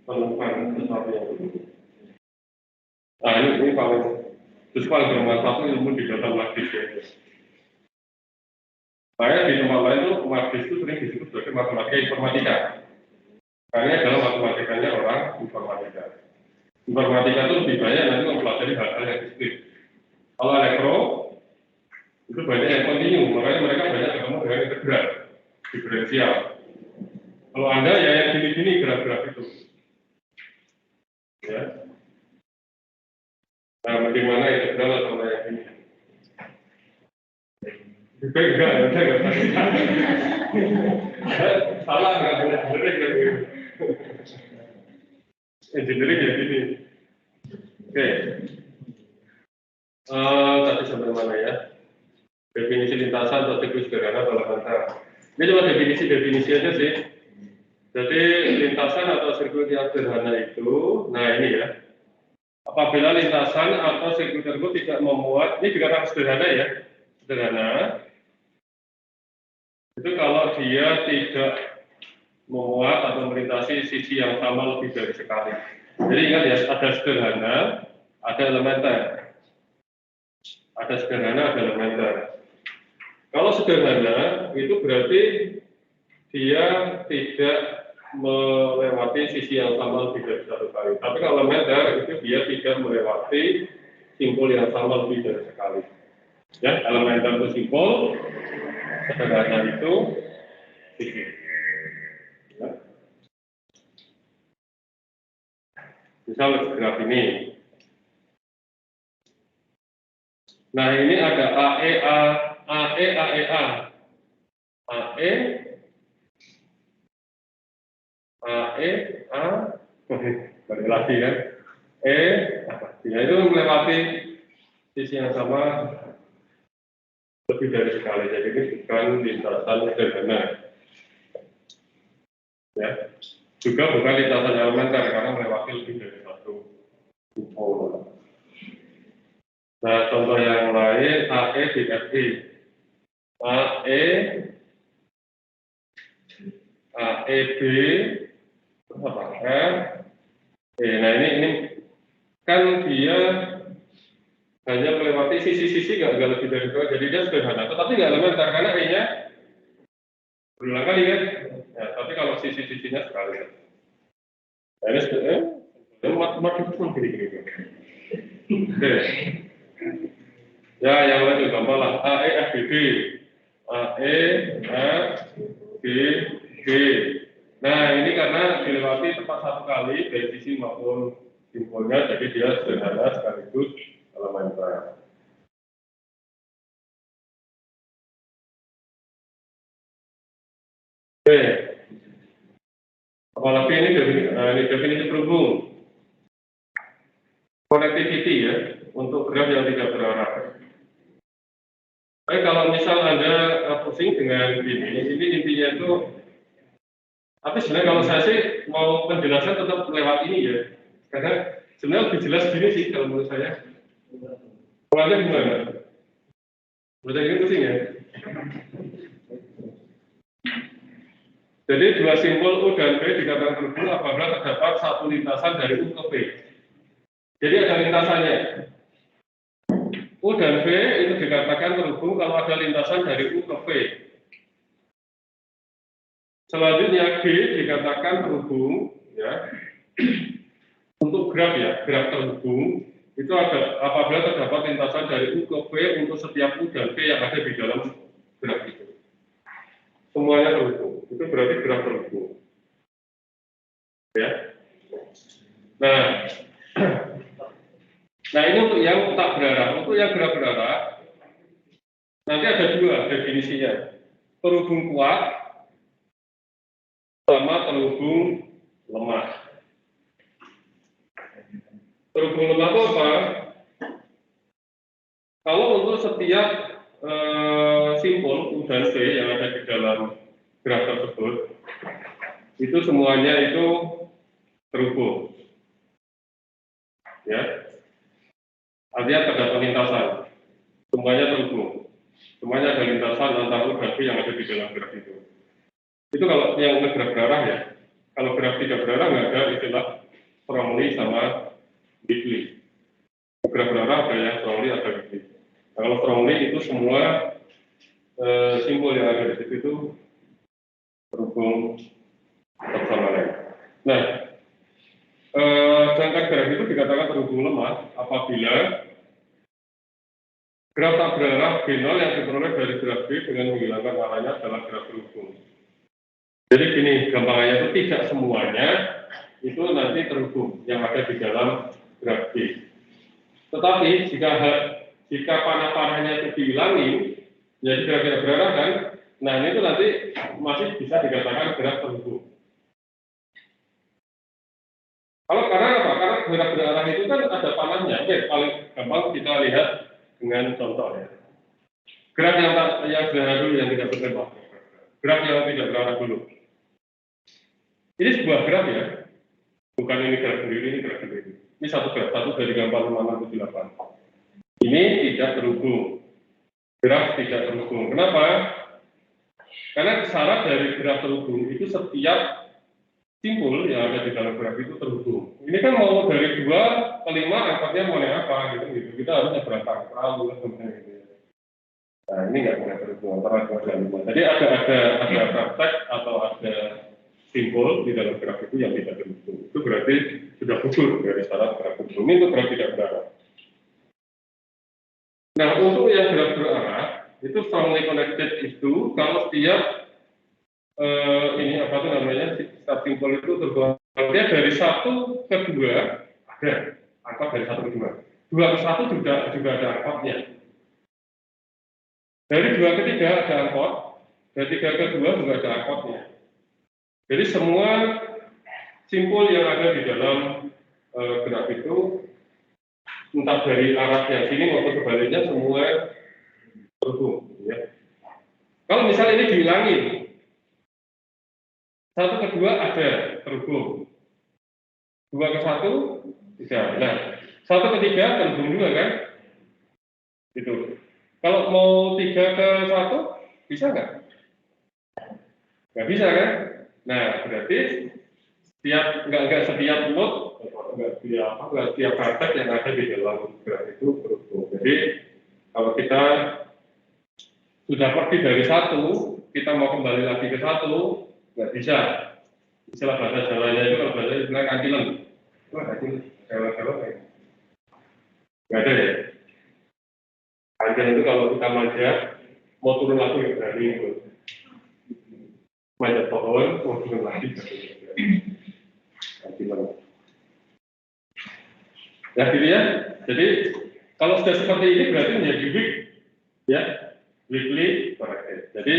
menemukan sesuatu yang berbeda. Nah ini paling bermanfaat ilmu di dalam matris ya. Saya di tempat lain tuh matris itu sering disebut sebagai matematika informatika. Karena adalah matematikanya orang informatika. Informatika itu lebih banyak nanti mempelajari hal-hal yang diskrit. Kalau elektro itu banyak yang kontinu, makanya mereka banyak ketemu dengan integral, diferensial. Kalau Anda ya yang gini-gini graf-graf itu. Ya. Nah, bagaimana integral atau yang ini? Enggak, saya nggak salah nggak boleh engineering engineering ya gini. Oke. Tadi sampai mana ya? Definisi lintasan atau sirkuit sederhana atau lantar. Ini cuma definisi aja sih. Jadi lintasan atau sirkuit yang sederhana itu, nah ini ya. Apabila lintasan atau sirkuit tersebut tidak memuat, ini juga kan sederhana ya, sederhana. Itu kalau dia tidak memuat atau melintasi sisi yang sama lebih dari sekali. Jadi ingat ya, ada sederhana, ada elementer. Ada sederhana, ada elementer. Kalau sederhana, itu berarti dia tidak melewati sisi yang sama lebih dari satu kali. Tapi kalau elementer, itu dia tidak melewati simpul yang sama lebih dari sekali. Ya, elementer itu simpul, sederhana itu sisi. Ya. Misal graf ini. Nah, ini ada AE, AE, AEA. AE, AE, A, balik lagi kan. Ya itu melewati sisi yang sama lebih dari sekali. Jadi ini bukan lintasan sederhana. Ya. Juga bukan lintasan elementer karena melewati lebih dari satu simpul. Nah, contoh yang lain AE DFI. AE, AEB, apa? F. Nah ini kan dia hanya melewati sisi-sisi nggak lebih dari itu, jadi dia sederhana. Tetapi nggak elementer karena E-nya berulang kali kan. Ya, tapi kalau sisi-sisinya sekali. Nah, ini sebetulnya makin gini-gini. Oke. Ya, yang lain juga gampang lah. AE FBB, AE FBB. Nah, ini karena dilewati tepat satu kali dari sisi maupun simpulnya, jadi dia sederhana sekaligus elementer. Oke. Apalagi ini definisi terhubung. Connectivity ya, untuk graf yang tidak berarah. Kalau misal Anda pusing dengan ini intinya itu, tapi sebenarnya kalau saya sih mau penjelasan tetap lewat ini ya, karena sebenarnya lebih jelas gini sih kalau menurut saya. Mulanya gimana? Menurut ini pusing ya. Jadi dua simpul U dan V dikatakan terhubung apabila terdapat satu lintasan dari U ke V. Jadi ada lintasannya. U dan V itu dikatakan terhubung kalau ada lintasan dari U ke V. Selanjutnya G dikatakan terhubung, ya. Untuk graf ya, graf terhubung itu ada apabila terdapat lintasan dari U ke V untuk setiap U dan V yang ada di dalam graf itu. Semuanya terhubung, itu berarti graf terhubung. Ya. Nah ini untuk yang tak berarah, untuk yang graf berarah nanti ada dua definisinya, terhubung kuat sama terhubung lemah. Terhubung lemah itu apa? Kalau untuk setiap simpul U dan V yang ada di dalam graf tersebut, itu semuanya itu terhubung. Ya. Artinya terdapat lintasan. Semuanya terhubung. Semuanya ada lintasan antara U dan V yang ada di dalam graf itu. Itu kalau yang graf berarah ya. Kalau graf tidak berarah nggak ada istilah Strongly sama Weakly. Graf berarah ada yang Strongly, ada Weakly. Nah, kalau Strongly itu semua simpul yang ada di situ itu terhubung bersama lain. Nah, sedangkan graf itu dikatakan terhubung lemah apabila graf tak berarah B0 yang diperoleh dari graf B dengan menghilangkan arahnya adalah graf terhubung. Jadi gini, gampangannya itu tidak semuanya itu nanti terhubung yang ada di dalam graf B. Tetapi jika panah-panahnya itu dihilangin, jadi graf tidak berarah kan, nah ini itu nanti masih bisa dikatakan graf terhubung. Kalau karena apa? Karena graf berarah itu kan ada panahnya. Oke, paling gampang kita lihat dengan contoh ya. Graf yang sederhana dulu yang tidak bertembak. Graf yang tidak berarah dulu. Ini sebuah graf ya. Bukan ini graf sendiri, ini graf sendiri. Ini satu graf, 1 dari gambar 5678. Ini tidak terhubung. Graf tidak terhubung. Kenapa? Karena syarat dari graf terhubung itu setiap simpul yang ada di dalam graf itu terhubung. Ini kan mau dari 2 ke 5 angkatnya mau yang apa gitu. Kita harusnya berapa angka gitu. Nah ini nggak boleh terhubung antara 2 dan 5. Jadi ada praktek atau ada simpul di dalam graf itu yang tidak terhubung. Itu berarti sudah gugur dari syarat graf terhubung. Ini untuk graf tidak berarah. Nah untuk yang graf berarah itu strongly connected itu kalau setiap ini apa tuh namanya setiap simpul itu tergolong dia dari 1 ke 2 ada angkot dari 1 ke 2, 2 ke 1 juga ada angkotnya, dari 2 ke 3 ada angkot, dari 3 ke 2 juga ada angkotnya. Jadi semua simpul yang ada di dalam graf itu entah dari arah yang sini maupun sebaliknya semua terhubung ya. Kalau misalnya ini dihilangin 1 ke 2 ada terhubung, 2 ke 1 tidak. Nah 1 ke 3 terhubung juga kan gitu. Kalau mau 3 ke 1 bisa nggak bisa kan. Nah berarti nggak setiap node, nggak setiap praktek yang ada di dalam graf itu terhubung. Jadi kalau kita sudah pergi dari 1, kita mau kembali lagi ke 1, nggak bisa. Istilah bahasa Jawanya itu kalau bahasa istilah kantilen. Wah kantilen, Jawa kayak nggak ada ya. Kantilen itu kalau kita manjat, mau turun lagi nggak berani itu. Manjat pohon, mau turun lagi nggak berani. Kantilen. Ya gitu ya. Jadi kalau sudah seperti ini berarti menjadi weak, ya, weakly connected. Jadi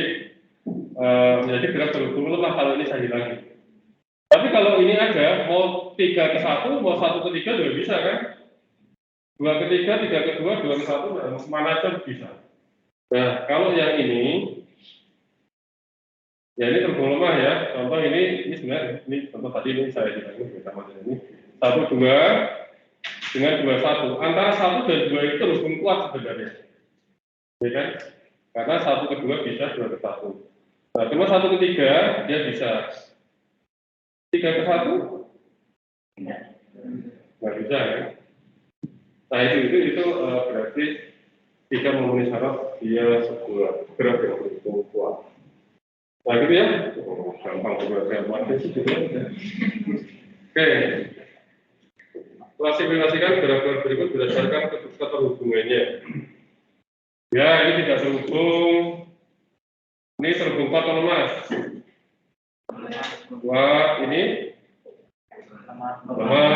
menjadi graf terhubung lemah kalau ini saya hilangin. Tapi kalau ini ada mau 3 ke 1, mau 1 ke 3 juga bisa kan? 2 ke 3, 3 ke 2, 2 ke 1, mana aja bisa. Nah kalau yang ini, ya ini terhubung lemah ya. Contoh ini sebenarnya ini contoh tadi ini saya hilangin bersama ini 1 2 dengan 2 1. Antara 1 dan 2 itu terhubung kuat sebenarnya, ya kan? Karena 1 ke 2 bisa, 2 ke 1. Nah cuma 1 ke 3 dia bisa. 3 ke 1? Nggak bisa ya. Nah itu berarti tidak memenuhi syarat dia sebuah graf yang berhubung kuat. Nah gitu ya. Gampang juga saya buat itu juga. Oke. Klasifikasikan graf-graf berikut berdasarkan keterhubungannya. Ya ini tidak terhubung. Ini terhubung kuat atau lemah? Wah ini lemah.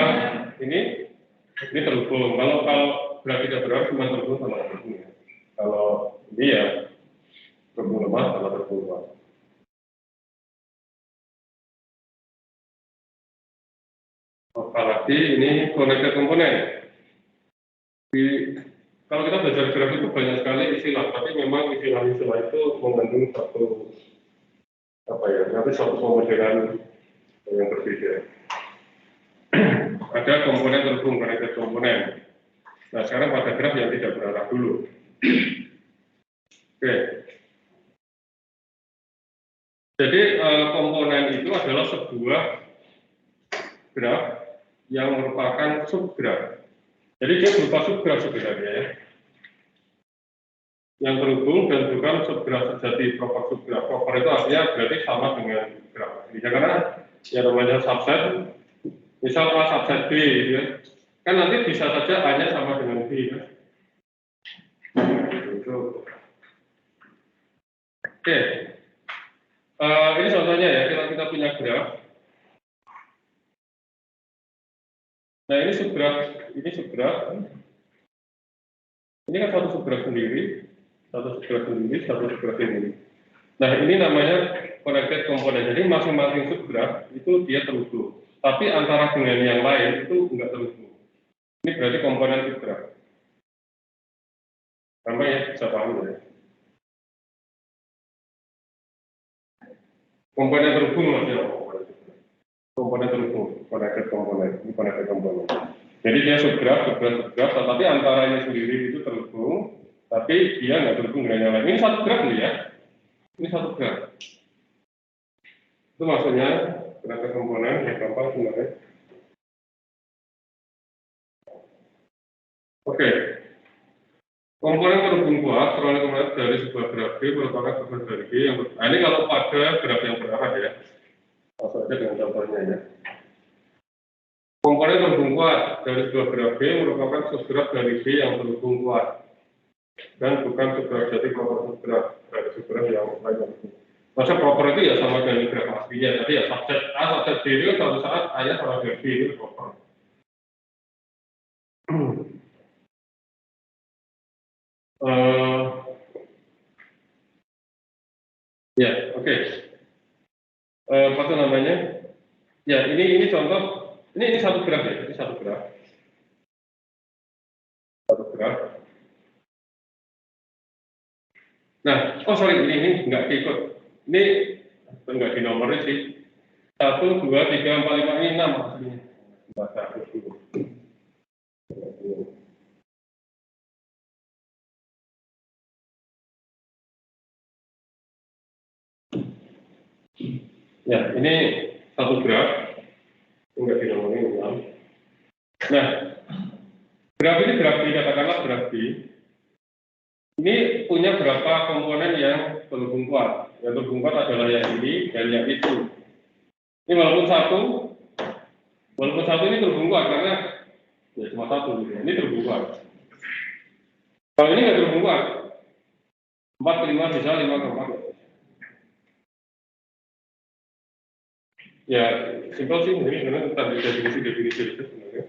Ini terhubung. Kalau graf tidak berarah cuma terhubung sama terhubung ya. Kalau ini ya terhubung lemah sama terhubung kuat. Apalagi ini connected komponen. Kalau kita belajar graf itu banyak sekali istilah, tapi memang istilah-istilah itu mengandung satu pemodelan yang berbeda. Ada komponen terhubung, connected komponen. Nah sekarang pada graf yang tidak berarah dulu. Oke. Jadi komponen itu adalah sebuah graf yang merupakan subgraf. Jadi dia berupa subgraf sebenarnya ya. Yang terhubung dan bukan subgraf sejati. Proper subgraf. Proper itu artinya berarti sama dengan graf. Jadi karena yang namanya subset, misal A subset B, ya. Kan nanti bisa saja A-nya sama dengan B. Ya. Oke. Ini contohnya ya, kita punya graf. Nah ini subgraf. Ini kan satu subgraf sendiri, satu subgraf ini. Nah ini namanya connected komponen. Jadi masing-masing subgraf itu dia terhubung. Tapi antara dengan yang lain itu enggak terhubung. Ini berarti komponen subgraf. Sama ya, bisa paham ya. Komponen terhubung maksudnya komponen terhubung, connected komponen. Ini connected komponen. Jadi dia subgraf, tapi antaranya sendiri itu terhubung, tapi dia nggak terhubung dengan yang lain. Ini satu graf nih ya. Ini satu graf. Itu maksudnya gerakan komponen yang gampang sebenarnya. Oke. Komponen terhubung kuat peroleh komponen dari sebuah graf G merupakan komponen dari G yang ini kalau pada graf yang berarah ya. Langsung aja dengan contohnya ya. Komponen terhubung kuat dari sebuah graf G merupakan subgraf dari G yang terhubung kuat dan bukan subgraf jadi proper subgraf dari subgraf yang lain. Masa proper itu ya sama dengan graf aslinya, jadi ya subset A, subset B itu kan suatu saat A nya sama dengan B itu proper. Ya, oke. Apa namanya? Ya, ini contoh. Ini satu graf ya, ini satu graf. Satu graf. Nah, oh sorry, ini nggak ikut. Ini nggak di nomornya sih. 1, 2, 3, 4, 5, ini 6 aslinya. Baca dulu. Ya, ini satu graf. Enggak di nomornya 6. Nah, graf ini graf B, katakanlah graf B. Ini punya berapa komponen yang terhubung kuat? Yang terhubung kuat adalah yang ini dan yang itu. Ini walaupun satu ini terhubung kuat karena ya cuma satu. Ini terhubung kuat. Kalau ini nggak terhubung kuat, 4 ke 5 bisa, 5 ke 4. Ya, simpel sih, ini sebenarnya tentang definisi itu sebenarnya.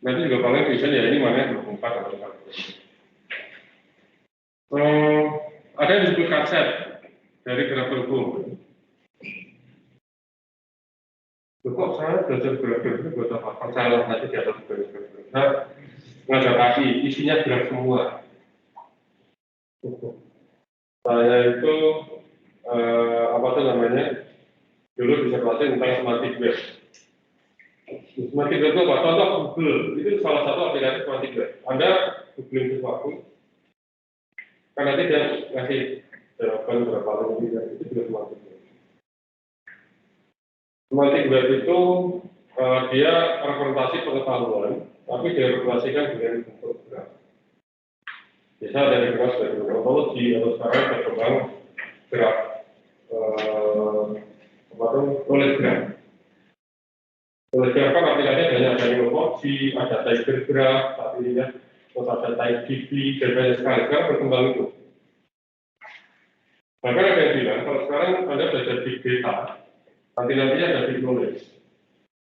Nanti juga paling bisa ya ini mana yang terhubung kuat atau tidak. Ada yang disebut kaset dari graf terhubung. Kok saya belajar graf itu buat apa? Saya nanti di atas graf. Nah, ngajar kaki, isinya graf semua. Saya itu apa tuh namanya? Dulu disertasi tentang semantik web. Semantik web itu apa? Contoh Google, itu salah satu aplikasi semantik web. Anda googling sesuatu, kan nanti dia ngasih jawaban berapa lagi, itu juga semantik web. Semantik web itu dia representasi pengetahuan, tapi direpresentasikan dengan bentuk graf. Bisa dari graf dari ontologi atau sekarang berkembang graf tulis graf. Tulis graf kan aplikasinya banyak, ada Nemoji, ada Tiger Graph, saat ini ya, terus ada TypeDB, dan banyak sekali. Sekarang berkembang itu. Bahkan ada yang bilang kalau sekarang Anda belajar big data, nantinya ada big knowledge,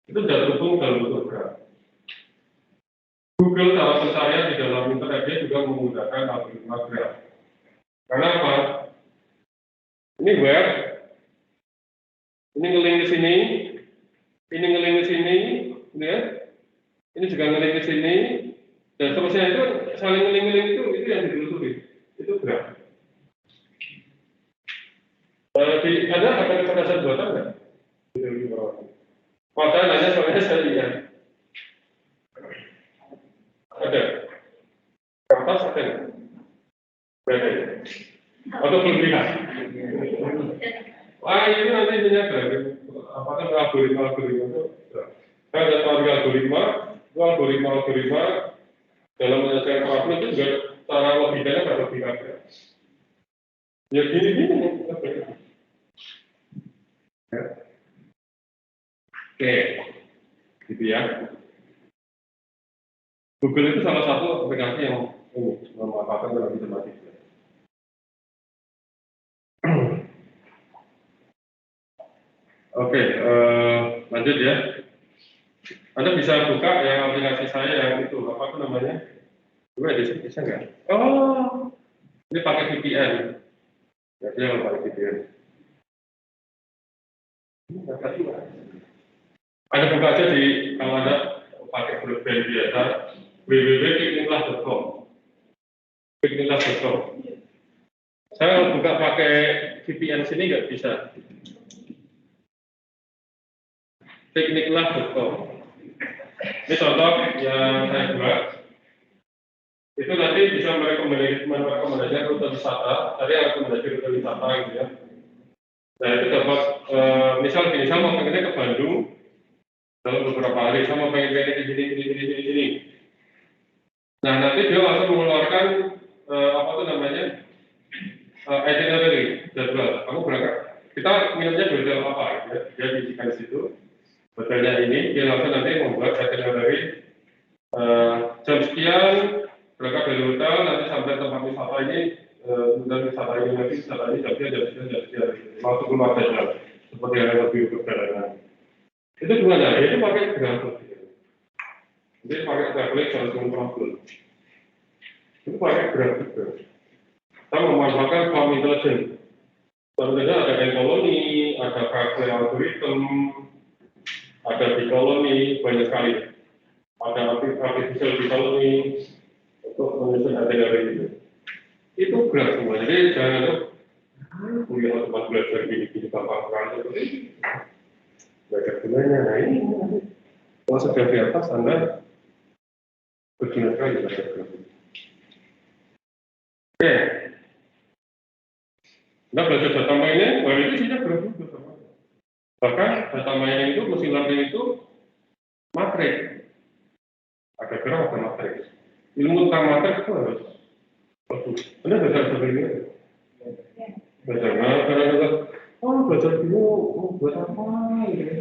itu sudah terhubung dalam bentuk graf. Google dalam pencarian di dalam internet dia juga menggunakan algoritma graf. Karena apa? Ini web, ini ngeling ke sini, ini ngeling ke sini, ya. Ini juga ngeling ke sini, dan seterusnya itu saling ngeling-ngeling itu yang ditelusuri, itu graf. Ada kecerdasan buatan nggak? Maka nanya soalnya saya lihat. Ada. Kertas ada nggak? Berada. Atau belum lihat? Wah ini nanti menyadari. Apakah algoritma itu? Kan ada algoritma dalam menyelesaikan problem itu juga cara logikanya berbeda. Ya gini. Oke, gitu ya. Google itu salah satu aplikasi yang memanfaatkan teknologi semantik. Oke, lanjut ya. Anda bisa buka yang aplikasi saya yang itu, apa itu namanya? Coba di sini bisa nggak? Oh, ini pakai VPN. Ya, dia kalau pakai VPN. Anda buka aja di, kalau Anda pakai broadband biasa, www.pikniklah.com. Pikniklah.com. Saya buka pakai VPN sini nggak bisa. Pikniklah.com. Ini contoh yang saya buat. Itu nanti bisa merekomendasikan rute wisata, tadi rekomendasi rute wisata gitu ya. Nah itu dapat, misal gini, saya mau pengennya ke Bandung dalam beberapa hari, saya mau pengen di sini. Nah nanti dia langsung mengeluarkan apa tuh namanya itinerary, jadwal. Kamu berangkat, kita minumnya di hotel apa gitu ya? Dia diisikan di situ. Hotelnya ini, dia langsung nanti membuat itinerary jam sekian berangkat dari hotel, nanti sampai tempat wisata ini, kemudian wisata ini nanti wisata ini jam sekian, waktu keluar jadwal seperti yang lebih perjalanan. Itu gimana? Itu pakai grafik. Jadi pakai tablet langsung problem. Itu pakai grafik. Kita memanfaatkan farm intelligence. Tentunya ada koloni, ada Kafka algorithm, ada koloni, banyak sekali. Ada artificial koloni untuk menyusun itinerary itu. Itu berat semua. Jadi jangan kuliah tempat belajar gini-gini gampang sekali. Tidak ada gunanya. Nah ini, kalau sudah di atas Anda berguna sekali belajar grafik. Oke. Nah, belajar data mining, itu sudah grafik. Bahkan data mining itu, mesin learning itu matrik. Ada graf, ada matrik. Ilmu tentang matrik itu harus Anda belajar seperti ini. Belajar belajar dulu, buat apa gitu.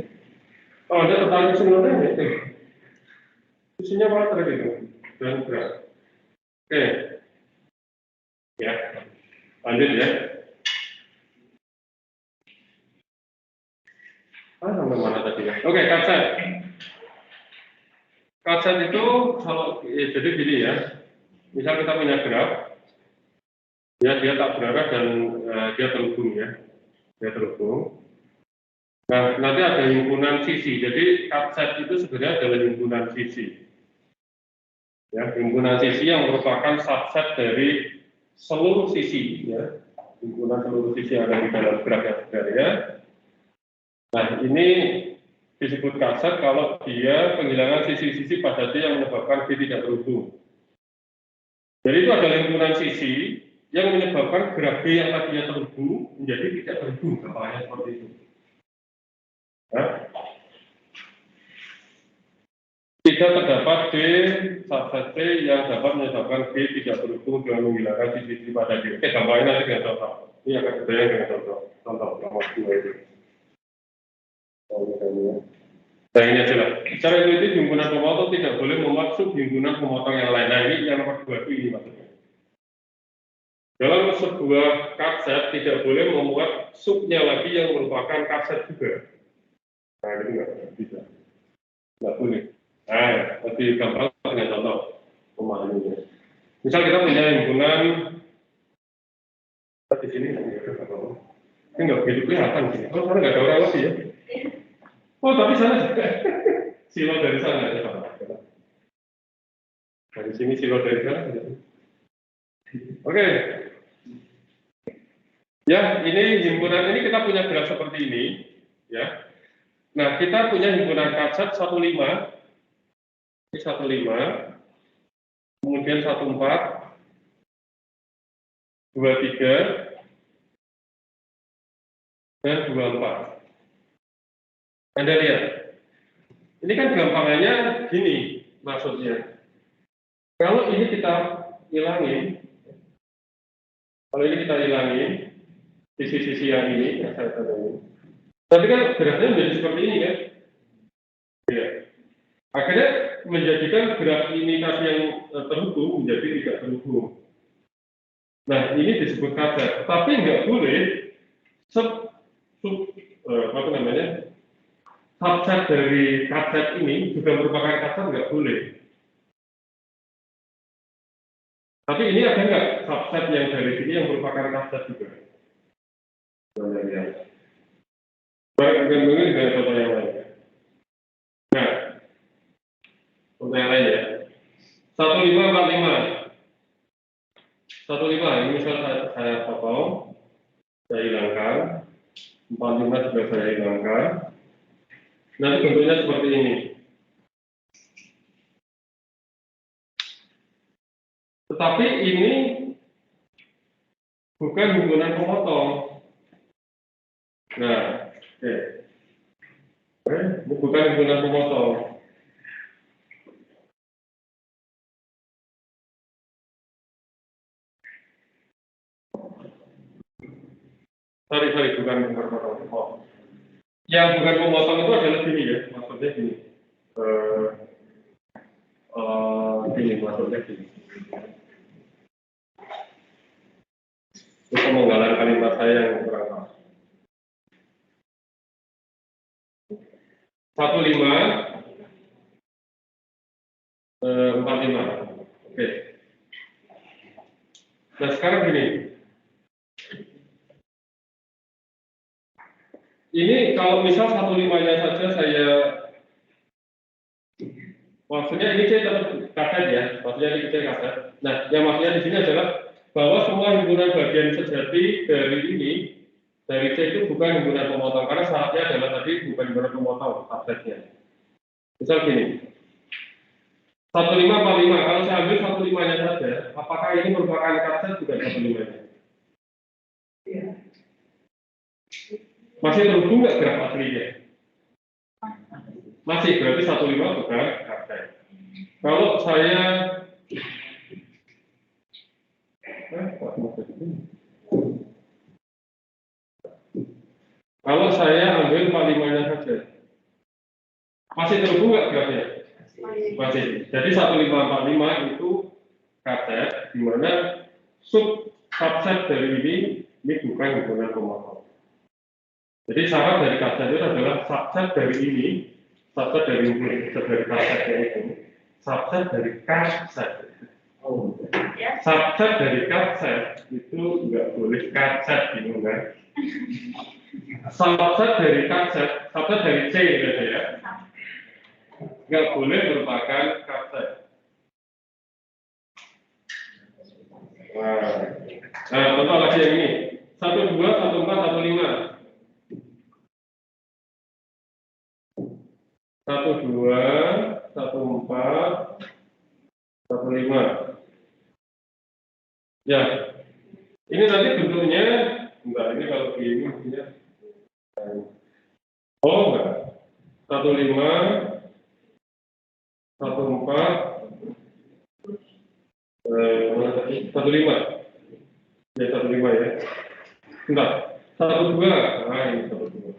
Oh, Anda tertarik sebenarnya itu. Isinya matrik itu dan graf. Oke. Ya. Lanjut ya. Sampai mana tadi ya? Oke, kapset. Kapset itu kalau jadi gini ya. Misal kita punya graf, ya dia tak berarah dan dia terhubung ya. Dia terhubung. Nah, nanti ada himpunan sisi. Jadi kapset itu sebenarnya adalah himpunan sisi. Ya, himpunan sisi yang merupakan subset dari seluruh sisi ya. Himpunan seluruh sisi yang ada di dalam graf yang sebenarnya. Nah, ini disebut kapset kalau dia penghilangan sisi-sisi pada D yang menyebabkan D tidak terhubung. Jadi itu adalah himpunan sisi yang menyebabkan graf D yang tadinya terhubung menjadi tidak terhubung, gampangnya seperti itu. Nah, tidak terdapat D subset D yang dapat menyebabkan D tidak terhubung dengan menghilangkan sisi-sisi pada D. Oke, gampangnya nanti dengan contoh. Ini akan berbayang dengan contoh nomor 2 itu. Nah, ini aja lah. Secara intuitif himpunan pemotong tidak boleh memuat himpunan pemotong yang lain. Nah, ini yang nomor 2 itu ini maksudnya. Dalam sebuah kapset tidak boleh memuat subnya lagi yang merupakan kapset juga. Nah, ini nggak bisa. Nggak boleh. Nah, lebih gampang dengan contoh pemahamannya. Misal kita punya himpunan di sini, ini nggak begitu kelihatan sini. Oh, sana nggak ada orang lagi ya. Oh, tapi sana juga. Silo dari sana ya. Dari sini silo dari sana. Oke. Ya, ini himpunan ini kita punya graf seperti ini, ya. Nah, kita punya himpunan kapset 15, ini 15, kemudian 14, 23, dan 24. Anda lihat, ini kan gampangannya gini, maksudnya. Kalau ini kita hilangin, sisi-sisi yang ini, yang saya tandai. Tapi kan grafnya menjadi seperti ini kan? Ya. Akhirnya menjadikan graf ini tadi yang terhubung menjadi tidak terhubung. Nah, ini disebut kapset. Tapi nggak boleh subset dari kapset ini juga merupakan kapset, nggak boleh. Tapi ini ada nggak subset yang dari sini yang merupakan kapset juga? Baik, mungkin dengan contoh yang lain. Nah, contoh yang lain ya. 1545. 15 ini misal saya potong, saya hilangkan. 45 juga saya hilangkan. Nanti bentuknya seperti ini. Tetapi ini bukan himpunan pemotong. Nah, oke. Ini bukan himpunan pemotong. Sorry, bukan himpunan pemotong. Oh. Yang bukan pemotong itu adalah gini ya, maksudnya gini. Gini maksudnya gini. Itu pemenggalan kalimat saya yang kurang pas. 1545. Oke. Nah sekarang gini. Ini kalau misal 15-nya saja saya, maksudnya ini saya tetap kaset ya, maksudnya ini saya kaset. Nah, yang maksudnya di sini adalah bahwa semua himpunan bagian sejati dari ini, dari C itu bukan himpunan pemotong, karena syaratnya adalah tadi bukan himpunan pemotong kasetnya. Misal gini, 1545, kalau saya ambil 15-nya saja, apakah ini merupakan kaset bukan 15-nya? Iya. Masih terhubung nggak graf aslinya? Masih, berarti 15 bukan kaset. Kalau saya ambil 45-nya saja, masih terhubung nggak grafnya? Masih. Jadi 1545 itu kaset, di mana subset dari ini bukan himpunan pemotong. Jadi syarat dari kaset itu adalah subset dari ini, subset dari kasetnya itu, subset dari kaset. Subset dari kaset itu nggak boleh kaset, gitu kan? Subset dari kaset, subset dari C gitu ya, nggak boleh merupakan kaset. Nah, contoh lagi yang ini, 12, 14, 15. 12, 14, 15. Ya, ini nanti bentuknya, enggak, ini kalau begini maksudnya, oh enggak, 15, 14, 15, ya 15 ya, enggak, 12, nah ini 12.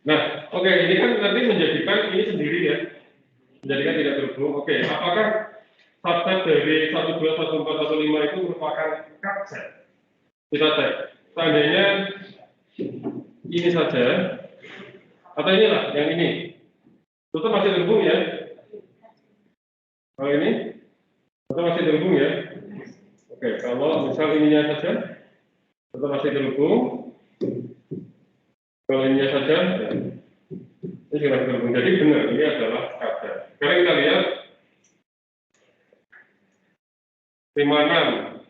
Nah, oke, ini kan nanti menjadikan ini sendiri ya, menjadikan tidak terhubung. Oke, apakah subset dari 12, 14, 15 itu merupakan kaset? Kita cek. Seandainya ini saja, atau inilah, yang ini, tetap masih terhubung ya? Kalau ini, tetap masih terhubung ya? Oke, kalau misal ininya saja, tetap masih terhubung. Kalau ininya saja, ya. Ini sudah terhubung. Jadi benar, ini adalah kaset. Sekarang kita lihat 56.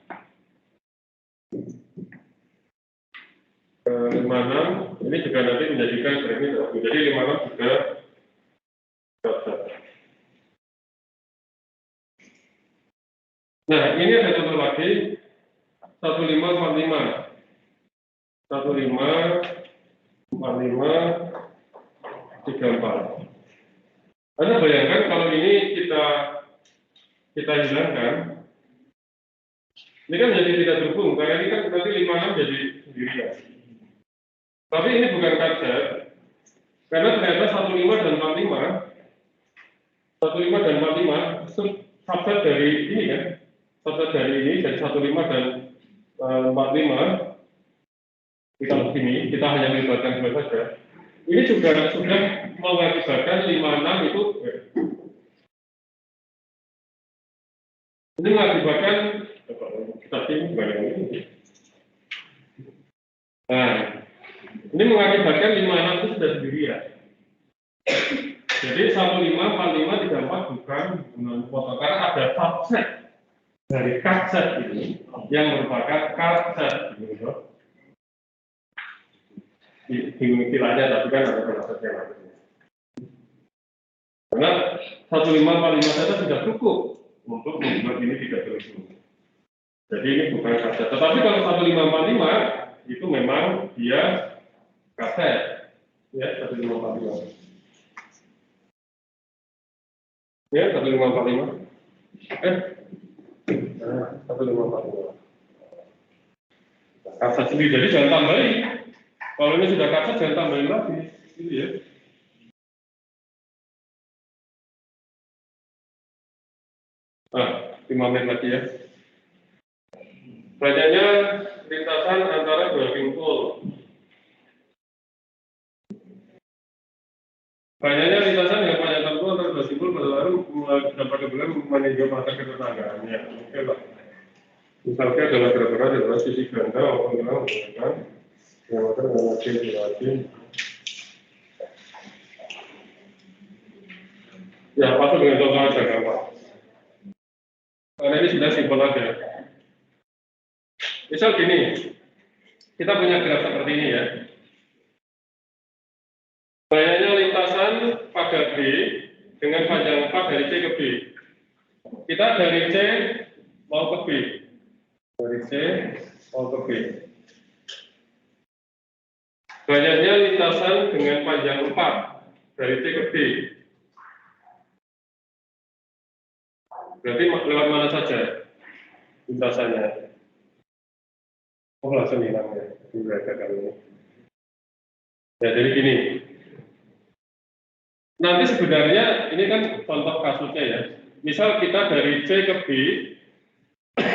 56 ini juga nanti menjadikan ini terhubung. Jadi 56 juga kaset. Nah, ini ada contoh lagi 1545. 1545 34. Anda bayangkan kalau ini kita hilangkan, ini kan jadi tidak terhubung, karena ini kan nanti 56 jadi sendirian. Tapi ini bukan kaset, karena ternyata 15 dan 45, 15 dan 45 subset dari ini kan, subset dari ini dari 15 dan 45. Kita begini, kita hanya melibatkan dua saja. Ini juga sudah mengakibatkan 56 itu. Ini mengakibatkan tapi ini. Nah, ini mengakibatkan 56 itu sudah sendirian. Jadi 1545 34 bukan foto karena ada subset dari kaset ini yang merupakan kaset gitu. Bingung istilahnya, tapi kan ada kasetnya maksudnya. Karena 1545 saja sudah cukup untuk membuat ini tidak terhubung. Jadi ini bukan kaset. Tetapi kalau 1545 itu memang dia kaset. Ya, 1545. Ya, 1545. 1545. Kaset sendiri. Jadi jangan tambahin. Kalau ini sudah kaset, jangan tambahin lagi. Gitu ya. Nah, 5 menit lagi ya. Banyaknya lintasan antara dua simpul. Banyaknya lintasan yang panjang tertentu antara dua simpul baru dapat bulan meninjau mata ketetanggaannya. Oke lah. Misalnya adalah berat adalah sisi ganda maupun terang menggunakan diameter dengan relasi. Ya, pasal dengan contoh aja gampang. Karena ini sudah simpel aja. Misal gini, kita punya graf seperti ini ya. Banyaknya lintasan pagar B dengan panjang 4 dari C ke B. Kita dari C mau ke B. Dari C mau ke B. Banyaknya lintasan dengan panjang 4 dari C ke B. Berarti lewat mana saja lintasannya? Oh, langsung hilang ya. Ini. Ya, jadi gini. Nanti sebenarnya ini kan contoh kasusnya ya. Misal kita dari C ke B,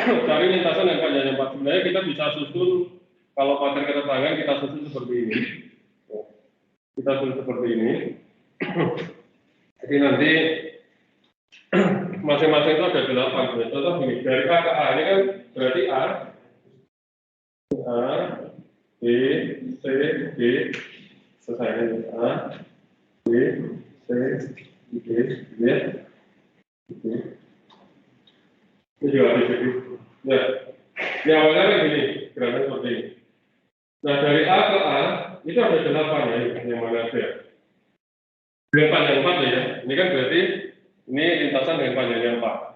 cari lintasan yang panjangnya 4. Sebenarnya kita bisa susun, kalau pagar ketetangan kita susun seperti ini. Kita susun seperti ini. Jadi nanti masing-masing itu ada 8. Contoh gini, dari A ke A ini kan berarti A, B, C, D, selesai ini A, B, C, D, ya. Ini juga ada jadi. Nah, ini awalnya kan gini, gerakan seperti ini. Nah, dari A ke A, itu ada 8 ya, yang mana ada. Dengan panjang 4 ya, ini kan berarti ini lintasan dengan panjangnya 4.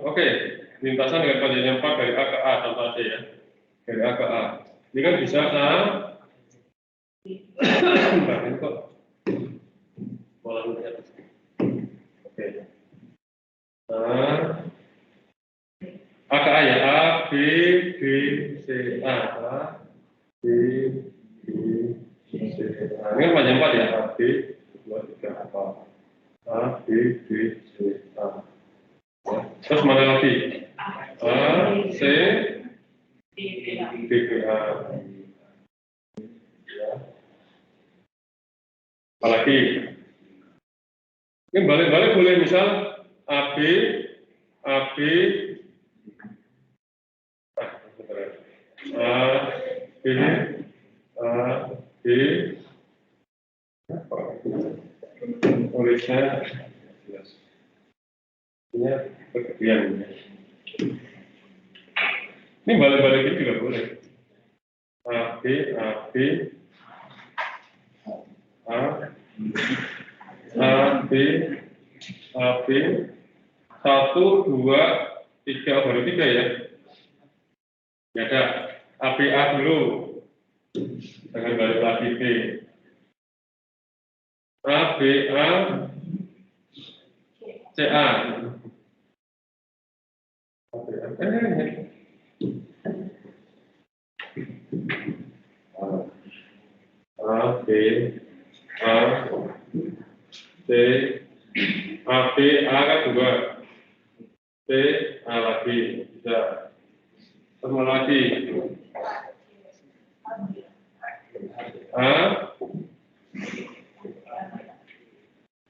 Oke, lintasan dengan panjangnya 4 dari A ke A, contoh aja ya. Dari A ke A. Ini kan bisa A. Bentar, ini kok. Oke. A ke A ya, A, B, B, C, A, B, B, C, A. Ini kan panjang 4 ya, A, B, 2, 3, 4. A, B, B, C, A. Terus mana lagi? A, C, D, B, A. Apalagi? Ini balik-balik boleh misal AB, AB, A, B, A, B, tulisnya jelas. Ini berlebihan. Ini balik-balikin juga boleh. A, B, A, B, A, A, B, A, B, 1, 2, 3, baru 3 ya. Ya ada ABA dulu, dengan balik lagi B. ABA, CA. A, B, A, C, A, B, A kan 2. C, A lagi, bisa. Sama lagi. A,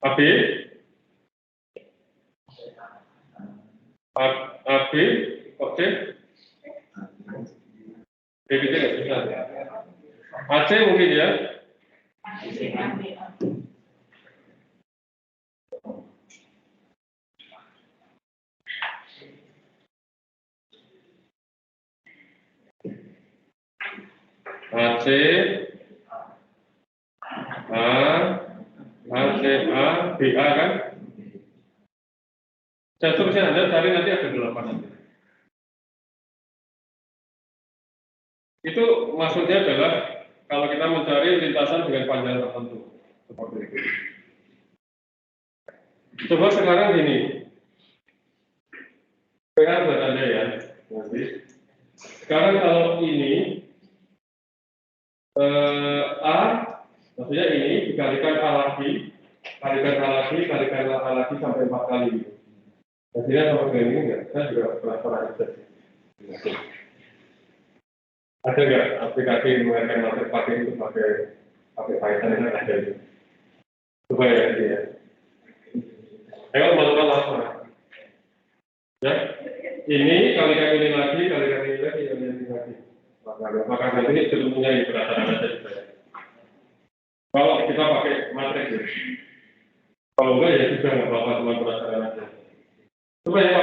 AB, AB, kok C? B kita nggak bisa. AC mungkin ya. AC, A, AC, CA, BA kan? Seterusnya Anda cari nanti ada 8 nanti. Itu maksudnya adalah kalau kita mencari lintasan dengan panjang tertentu. Seperti itu. Coba sekarang gini. PR buat Anda ya. Nanti. Sekarang kalau ini A, maksudnya ini dikalikan A lagi, kalikan A lagi, kalikan A lagi sampai 4 kali. Hasilnya sama dengan ini enggak? Saya juga pernah akses. Ada nggak aplikasi yang mengenai materi pakai itu pakai Python yang ada itu? Coba ya nanti ya. Ayo teman-teman langsung. Ya, ini kalikan ini lagi, kalikan ini lagi, kalikan ini lagi. Maka nanti ini seluruhnya yang berdasarkan saja juga ya. Kalau kita pakai matriks ya. Kalau enggak ya sudah nggak apa-apa, cuma berdasarkan aja. Coba yang